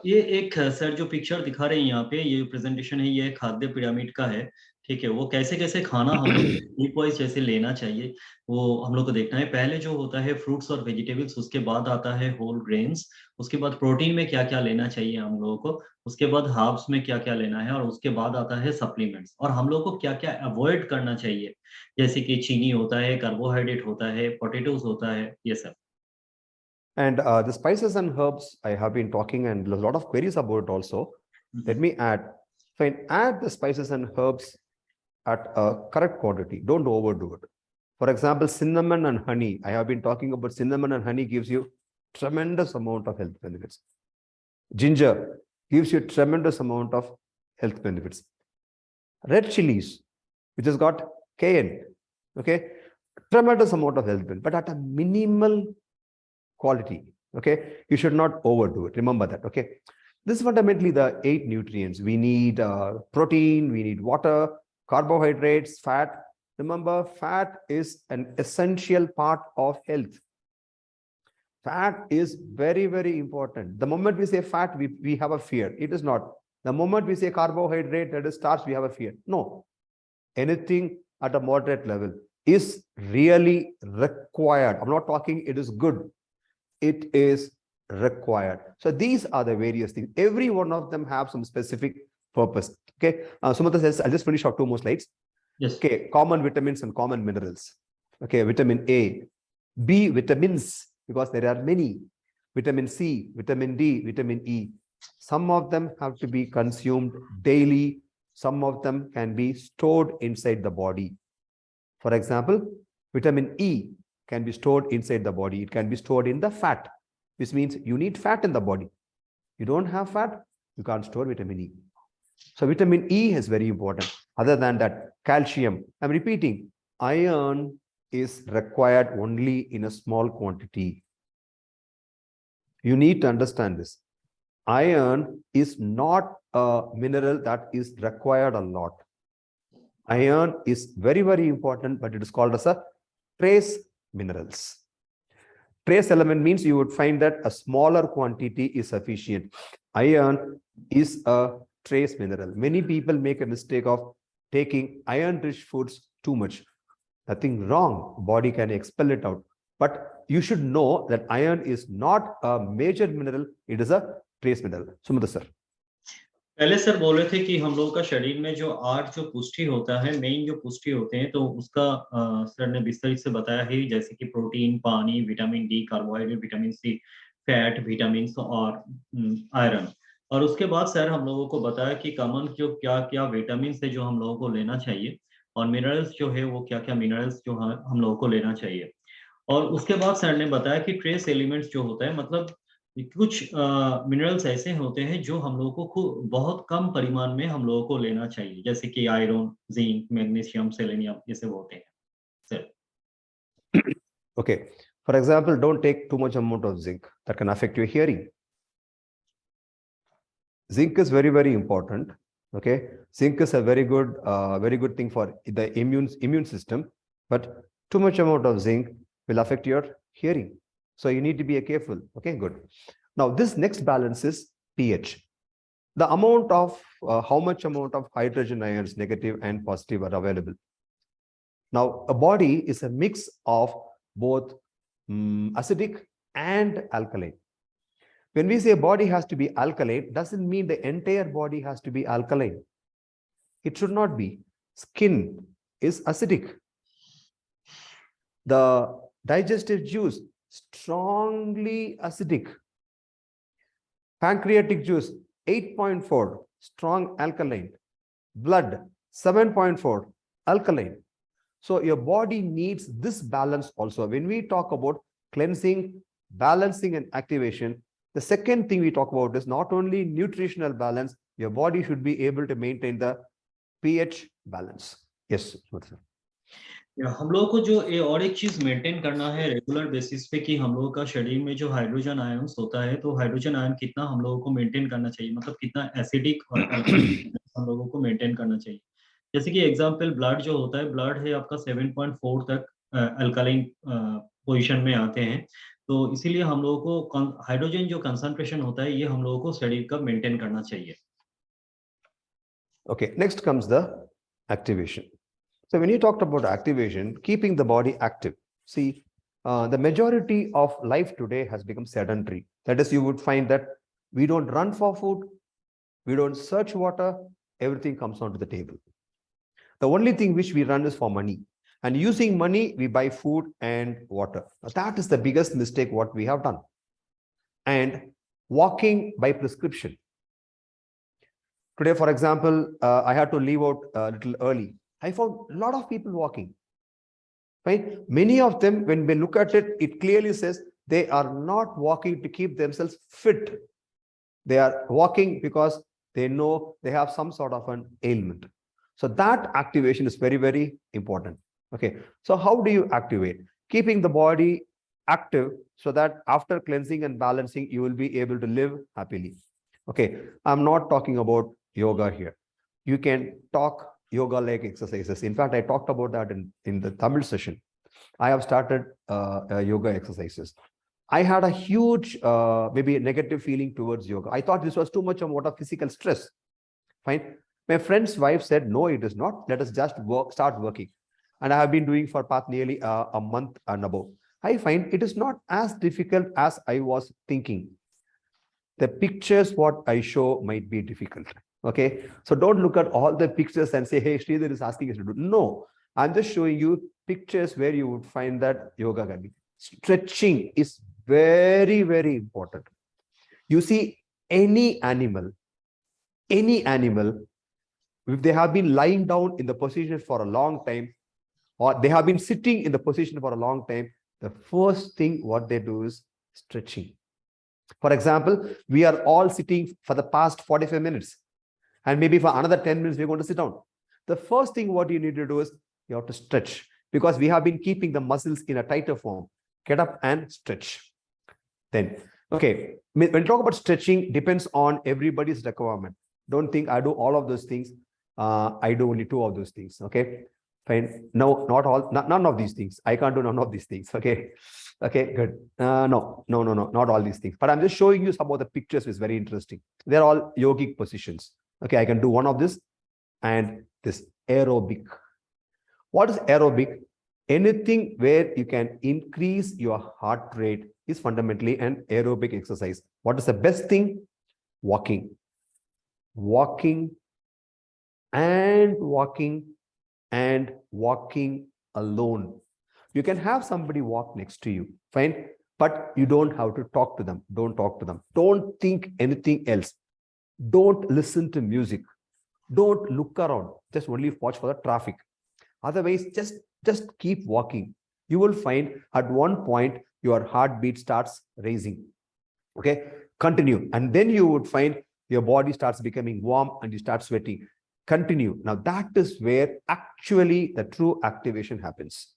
ये एक sir जो picture दिखा रहे हैं यहाँ पे, ये presentation है, ये खाद्य पिरामिड का है, ठीक है। वो कैसे कैसे खाना हम लोग स्लीप वाइज जैसे लेना चाहिए, वो हम लोग को देखना है। पहले जो होता है फ्रूट्स और वेजिटेबल्स, उसके बाद आता है होल ग्रेन्स, उसके बाद प्रोटीन में क्या क्या लेना चाहिए हम लोगों को, उसके बाद हार्ब्स में क्या क्या लेना है, और उसके बाद आता है सप्लीमेंट्स, और हम लोग को क्या क्या अवॉइड करना चाहिए, जैसे कि चीनी होता है, कार्बोहाइड्रेट होता है, पोटेटोज होता है, ये सब। And the spices and herbs, I have been talking and a lot of queries about it also. Let me add, fine, add the spices and herbs at a correct quantity. Don't overdo it. For example, cinnamon and honey. I have been talking about cinnamon and honey gives you tremendous amount of health benefits. Ginger gives you tremendous amount of health benefits. Red chilies, which has got cayenne, okay, tremendous amount of health benefit, but at a minimal quality. Okay, you should not overdo it. Remember that. Okay, this is fundamentally the 8 nutrients. We need protein, we need water, carbohydrates, fat. Remember, fat is an essential part of health. Fat is very, very important. The moment we say fat, we have a fear. It is not. The moment we say carbohydrate, that is starch, we have a fear. No, anything at a moderate level is really required. I'm not talking it is good. It is required. So these are the various things. Every one of them have some specific purpose. Okay. Sumata says, I'll just finish off 2 more slides. Yes. Okay. Common vitamins and common minerals. Okay. Vitamin A, B vitamins, because there are many. Vitamin C, vitamin D, vitamin E. Some of them have to be consumed daily. Some of them can be stored inside the body. For example, vitamin E can be stored inside the body. It can be stored in the fat, which means you need fat in the body. You don't have fat, you can't store vitamin E. So vitamin E is very important. Other than that, calcium, I'm repeating, iron is required only in a small quantity. You need to understand this. Iron is not a mineral that is required a lot. Iron is very, very important, but it is called as a trace minerals. Trace element means you would find that a smaller quantity is sufficient. Iron is a trace mineral. Many people make a mistake of taking iron-rich foods too much. Nothing wrong. Body can expel it out. But you should know that iron is not a major mineral. It is a trace mineral. Sumata sir. पहले sir बोले थे कि हम लोगों का शरीर में जो 8 जो पुष्टि होता है, मेन जो पुष्टि होते हैं, तो उसका सर ने विस्तारित से बताया है, जैसे कि प्रोटीन, पानी, vitamin D, carbohydrate, vitamin C, fat, vitamin और आयरन। और उसके बाद सर हम लोगों को बताया कि कॉमन जो क्या-क्या विटामिन है जो हम लोगों को लेना चाहिए, और मिनरल्स जो है वो क्या-क्या मिनरल्स जो हम लोगों को लेना चाहिए। और उसके बाद सर ने बताया कि ट्रेस एलिमेंट्स जो होता है, मतलब कुछ मिनरल्स ऐसे होते हैं जो हम लोगों को बहुत कम परिमाण में हम लोगों को लेना चाहिए, जैसे कि आयरन, जिंक, मैग्नीशियम, सेलेनियम, ये सब होते हैं sir. Okay, for example, don't take too much amount of zinc. That can affect your hearing. Zinc is very, very important. Okay, zinc is a very good thing for the immune system, but too much amount of zinc will affect your hearing. So you need to be careful. Okay, good. Now this next balance is pH. The amount of, how much amount of hydrogen ions, negative and positive, are available. Now, a body is a mix of both acidic and alkaline. When we say body has to be alkaline, doesn't mean the entire body has to be alkaline. It should not be. Skin is acidic. The digestive juice, strongly acidic. Pancreatic juice, 8.4, strong alkaline. Blood, 7.4, alkaline. So your body needs this balance also. When we talk about cleansing, balancing, and activation, the second thing we talk about is not only nutritional balance, your body should be able to maintain the pH balance. Yes, sir. हम लोगों को जो ये और एक चीज maintain करना है रेगुलर बेसिस पे कि हम लोगों का शरीर में जो हाइड्रोजन आयंस होता है, तो हाइड्रोजन आयन कितना हम लोगों को मेंटेन करना चाहिए, मतलब कितना एसिडिक और अल्कलाइन हम लोगों को मेंटेन करना चाहिए। जैसे कि एग्जांपल ब्लड जो होता है, ब्लड है आपका 7.4 तक अल्कलाइन पोजीशन में आते हैं, तो इसीलिए हम लोगों को हाइड्रोजन जो कंसंट्रेशन होता है ये हम लोगों को शरीर का मेंटेन करना चाहिए। Okay, next comes the activation. So when you talked about activation, keeping the body active, see, the majority of life today has become sedentary. That is, you would find that we don't run for food, we don't search water, everything comes onto the table. The only thing which we run is for money. And using money, we buy food and water. Now, that is the biggest mistake what we have done. And walking by prescription. Today, for example, I had to leave out a little early. I found a lot of people walking. Right? Many of them, when we look at it, it clearly says they are not walking to keep themselves fit. They are walking because they know they have some sort of an ailment. So that activation is very, very important. Okay. So how do you activate? Keeping the body active so that after cleansing and balancing, you will be able to live happily. Okay. I'm not talking about yoga here. You can talk yoga-like exercises. In fact, I talked about that in the Tamil session. I have started yoga exercises. I had a huge, maybe a negative feeling towards yoga. I thought this was too much of a physical stress. Fine. My friend's wife said, no, it is not. Let us just start working. And I have been doing for past nearly a month and above. I find it is not as difficult as I was thinking. The pictures what I show might be difficult. Okay. So don't look at all the pictures and say, hey, Sridhar is asking us to do. No, I'm just showing you pictures where you would find that yoga can be. Stretching is very, very important. You see, any animal, if they have been lying down in the position for a long time, or they have been sitting in the position for a long time, the first thing what they do is stretching. For example, we are all sitting for the past 45 minutes. And maybe for another 10 minutes, we're going to sit down. The first thing what you need to do is you have to stretch, because we have been keeping the muscles in a tighter form. Get up and stretch. Then, okay, when you talk about stretching, depends on everybody's requirement. Don't think I do all of those things. I do only 2 of those things. Okay, fine. No, not all, none of these things. I can't do none of these things. Okay, okay, good. No, not all these things. But I'm just showing you some of the pictures, which is very interesting. They're all yogic positions. Okay, I can do one of this and this aerobic. What is aerobic? Anything where you can increase your heart rate is fundamentally an aerobic exercise. What is the best thing? Walking. Walking and walking and walking alone. You can have somebody walk next to you, fine, but you don't have to talk to them. Don't talk to them. Don't think anything else. Don't listen to music. Don't look around. Just only watch for the traffic. Otherwise, just keep walking. You will find at one point your heartbeat starts raising. Okay, continue. And then you would find your body starts becoming warm and you start sweating. Continue. Now that is where actually the true activation happens.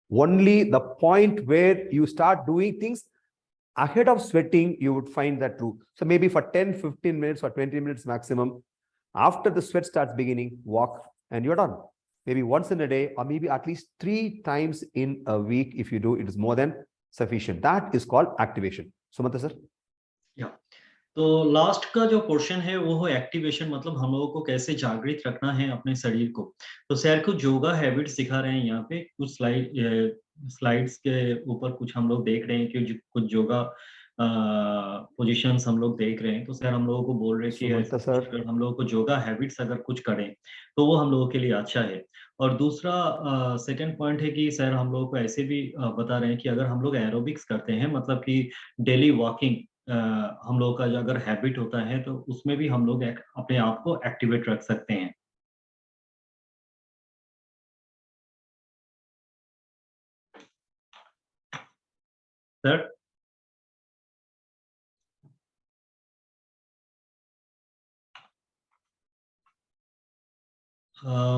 Only the point where you start doing things ahead of sweating, you would find that true. So maybe for 10, 15 minutes or 20 minutes maximum, after the sweat starts beginning, walk and you're done. Maybe once in a day, or maybe at least 3 times in a week. If you do, it is more than sufficient. That is called activation. Sumanta sir? Yeah. तो last का जो portion है वो है activation, मतलब हम लोगों को कैसे जागृत रखना है अपने शरीर को। तो सर कुछ योगा हैबिट्स सिखा रहे हैं यहाँ पे, कुछ स्लाइड्स के ऊपर कुछ हम लोग देख रहे हैं कि कुछ योगा पोजीशंस हम लोग देख रहे हैं। तो सर हम लोगों को बोल रहे हैं कि Sumanta ऐसे कुछ sir. अगर हम लोगों को योगा हैबिट्स अगर कुछ करें तो वो हम लोगों के लिए अच्छा है। और दूसरा सेकंड पॉइंट है कि सर हम लोगों को ऐसे भी बता रहे हैं कि अगर हम लोग एरोबिक्स करते हैं, मतलब कि डेली वॉकिंग हम लोगों का जो अगर हैबिट होता है तो उसमें भी हम लोग अपने आप को एक्टिवेट रख सकते हैं। सर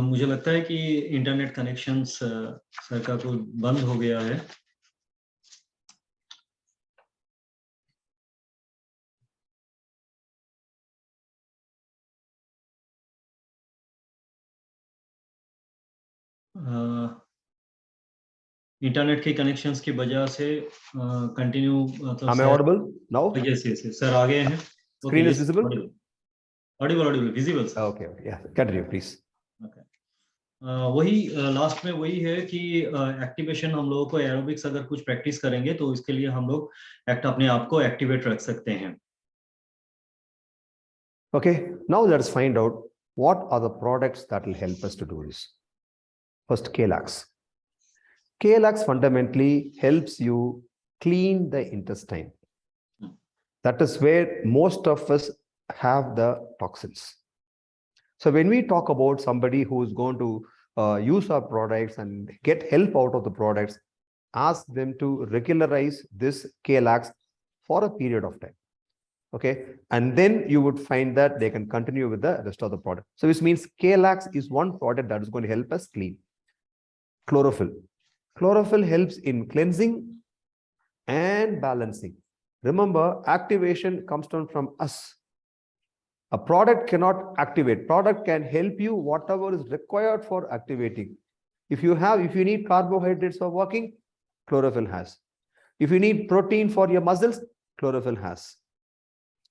मुझे लगता है कि इंटरनेट कनेक्शंस सर का कुछ बंद हो गया है। इंटरनेट के कनेक्शंस की वजह से कंटिन्यू मतलब Am I sir. audible now? Yes yes yes sir आ गए हैं। Okay Screen is yes visible? Audible, audible audible visible sir. Okay, okay, yeah. Continue, please. Okay वही लास्ट में वही है कि एक्टिवेशन हम लोगों को एरोबिक्स अगर कुछ प्रैक्टिस करेंगे तो इसके लिए हम लोग अपने आप को एक्टिवेट रख सकते हैं। Okay, now let's find out what are the products that will help us to do this. First, KLAX. KLAX fundamentally helps you clean the intestine. That is where most of us have the toxins. So when we talk about somebody who is going to use our products and get help out of the products, ask them to regularize this KLAX for a period of time. Okay, and then you would find that they can continue with the rest of the product. So this means KLAX is one product that is going to help us clean. Chlorophyll. Chlorophyll helps in cleansing and balancing. Remember, activation comes down from us. A product cannot activate. Product can help you whatever is required for activating. If you need carbohydrates for working, chlorophyll has. If you need protein for your muscles, chlorophyll has.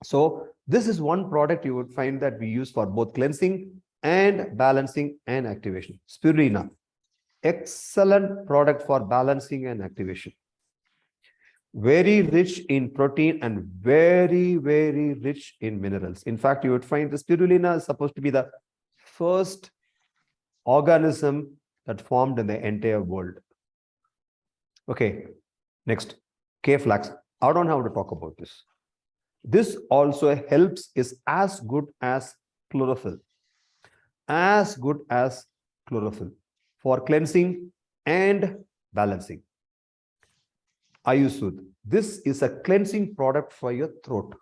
So this is one product you would find that we use for both cleansing and balancing and activation. Spirulina, excellent product for balancing and activation. Very rich in protein and very, very rich in minerals. In fact, you would find the spirulina is supposed to be the first organism that formed in the entire world. Okay, next, K-flax. I don't have to talk about this. This also helps, is as good as chlorophyll. As good as chlorophyll for cleansing and balancing. Ayusud. This is a cleansing product for your throat.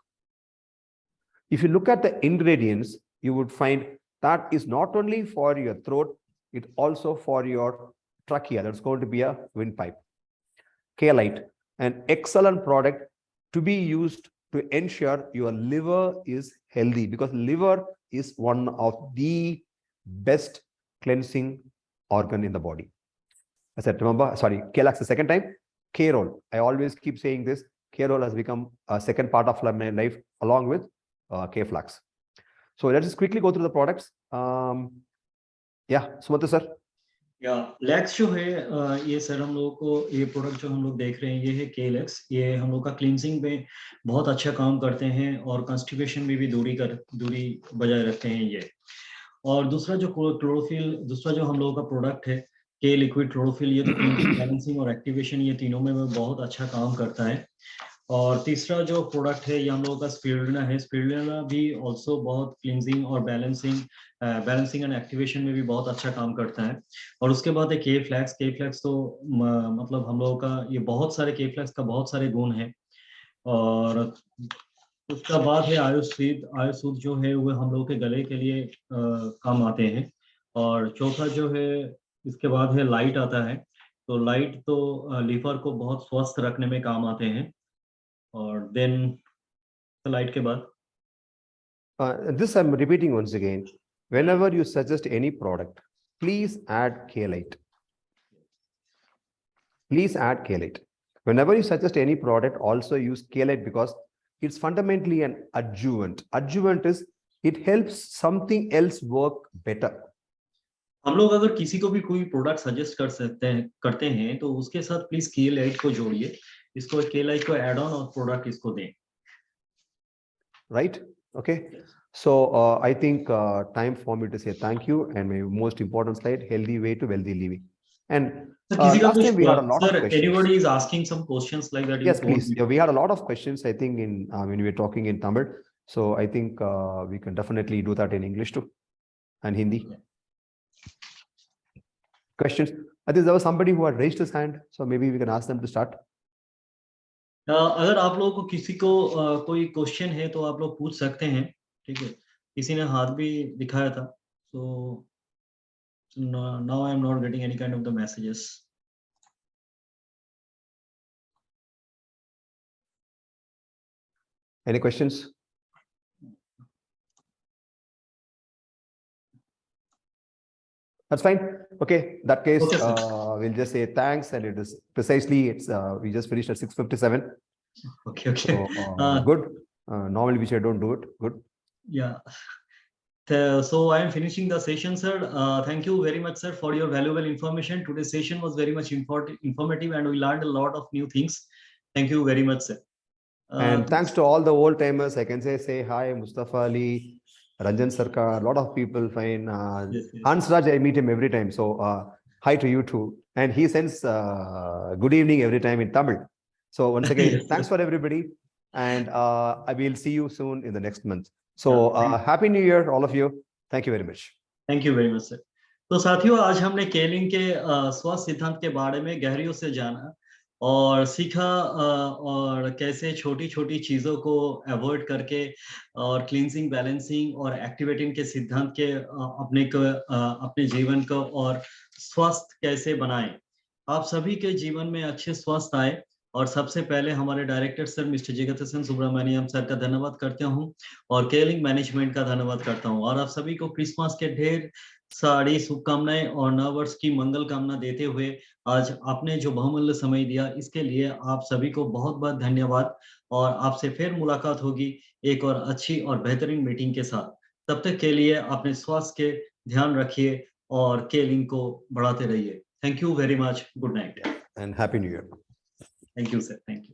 If you look at the ingredients, you would find that is not only for your throat, it's also for your trachea. That's going to be a windpipe. Kaolite, an excellent product to be used to ensure your liver is healthy, because liver is one of the best cleansing organ in the body. I said, remember, sorry, Kalax the second time. K-roll. I always keep saying this. K-roll has become a second part of my life along with K-flax. So let's just quickly go through the products. Yeah, Sumanta sir. या लैक्स जो है ये sir हम लोगों को ये product जो हम लोग देख रहे हैं ये है केलेक्स। ये हम लोग का क्लींजिंग में बहुत अच्छा काम करते हैं और कॉन्स्टिपेशन में भी दूरी बजाय रखते हैं ये। और दूसरा जो क्लोरोफिल, दूसरा जो हम लोगों का प्रोडक्ट है के लिक्विड क्लोरोफिल, ये तो क्लींजिंग, बैलेंसिंग और एक्टिवेशन ये तीनों में बहुत अच्छा काम करता है। और तीसरा जो प्रोडक्ट है ये हम लोगों का स्पिरुलिना है। स्पिरुलिना भी ऑल्सो बहुत क्लींजिंग और बैलेंसिंग एंड एक्टिवेशन में भी बहुत अच्छा काम करता है। और उसके बाद है के फ्लैक्स। के फ्लैक्स तो मतलब हम लोगों का ये बहुत सारे के फ्लैक्स का बहुत सारे गुण है। और उसका बाद है आयुर्वेद। आयुर्वेद जो है वो हम लोगों के गले के लिए काम आते हैं। और चौथा जो है इसके बाद है लाइट आता है। तो लाइट तो लीवर को बहुत स्वस्थ रखने में काम आते हैं। और देन लाइट के बाद This I'm repeating once again. Whenever you suggest any product, please add K-lite. Please add K-lite. Whenever you suggest any product, also use K-lite, because it's fundamentally an adjuvant. Adjuvant is it helps something else work better. हम लोग अगर किसी को भी कोई product suggest करते हैं तो उसके साथ प्लीज के को जोड़िए, इसको के को ऐड ऑन और प्रोडक्ट इसको दें. Right? Okay. So I think time for me to say thank you, and my most important slide, healthy way to wealthy living. And last time we had a lot of questions. Anybody is asking some questions like that? Yes, please. Yeah, we had a lot of questions, I think, in when we were talking in Tamil. So I think we can definitely do that in English too, and Hindi. Okay. Questions? I think there was somebody who had raised his hand, so maybe we can ask them to start. अगर आप लोगों को किसी को कोई question है तो आप लोग पूछ सकते हैं, ठीक है. किसी ने हाथ भी दिखाया था, so now I am not getting any kind of the messages. Any questions? That's fine. Okay, that case, Okay, we'll just say thanks, and it is precisely, it's we just finished at 6:57. Okay. So, good. Normally, which I don't do it. Good. Yeah. So I am finishing the session, sir. Thank you very much, sir, for your valuable information. Today's session was very much informative, and we learned a lot of new things. Thank you very much, sir. And thanks to all the old timers. I can say hi, Mustafa Ali, Ranjan Sarkar, a lot of people find Yes. Hans Raj, I meet him every time. So hi to you too. And he sends good evening every time in Tamil. So once again, Yes, thanks for everybody. And I will see you soon in the next month. So Happy New Year, all of you. Thank you very much. Thank you very much, sir. तो साथियों, आज हमने केलिंग के स्वास्थ्य सिद्धांत के बारे में गहराइयों से जाना और सीखा, और कैसे छोटी छोटी चीजों को अवॉइड करके और क्लींजिंग, बैलेंसिंग और एक्टिवेटिंग के सिद्धांत के अपने जीवन को और स्वस्थ कैसे बनाएं. आप सभी के जीवन में अच्छे स्वास्थ्य आए. और सबसे पहले हमारे director sir mister Jagatsan Subramaniam sir का धन्यवाद करता हूं और केलिंग मैनेजमेंट का धन्यवाद करता हूं. और आप सभी को क्रिसमस के ढेर सारी शुभकामनाएं और नव वर्ष की मंगल कामना देते हुए आज आपने जो बहुमूल्य समय दिया, इसके लिए आप सभी को बहुत बहुत धन्यवाद. और आपसे फिर मुलाकात होगी एक और अच्छी और बेहतरीन मीटिंग के साथ. तब तक के लिए अपने स्वास्थ्य के ध्यान रखिए और केलिंग को बढ़ाते रहिए. Thank you very much. Good night and Happy New Year. Thank you, sir. Thank you.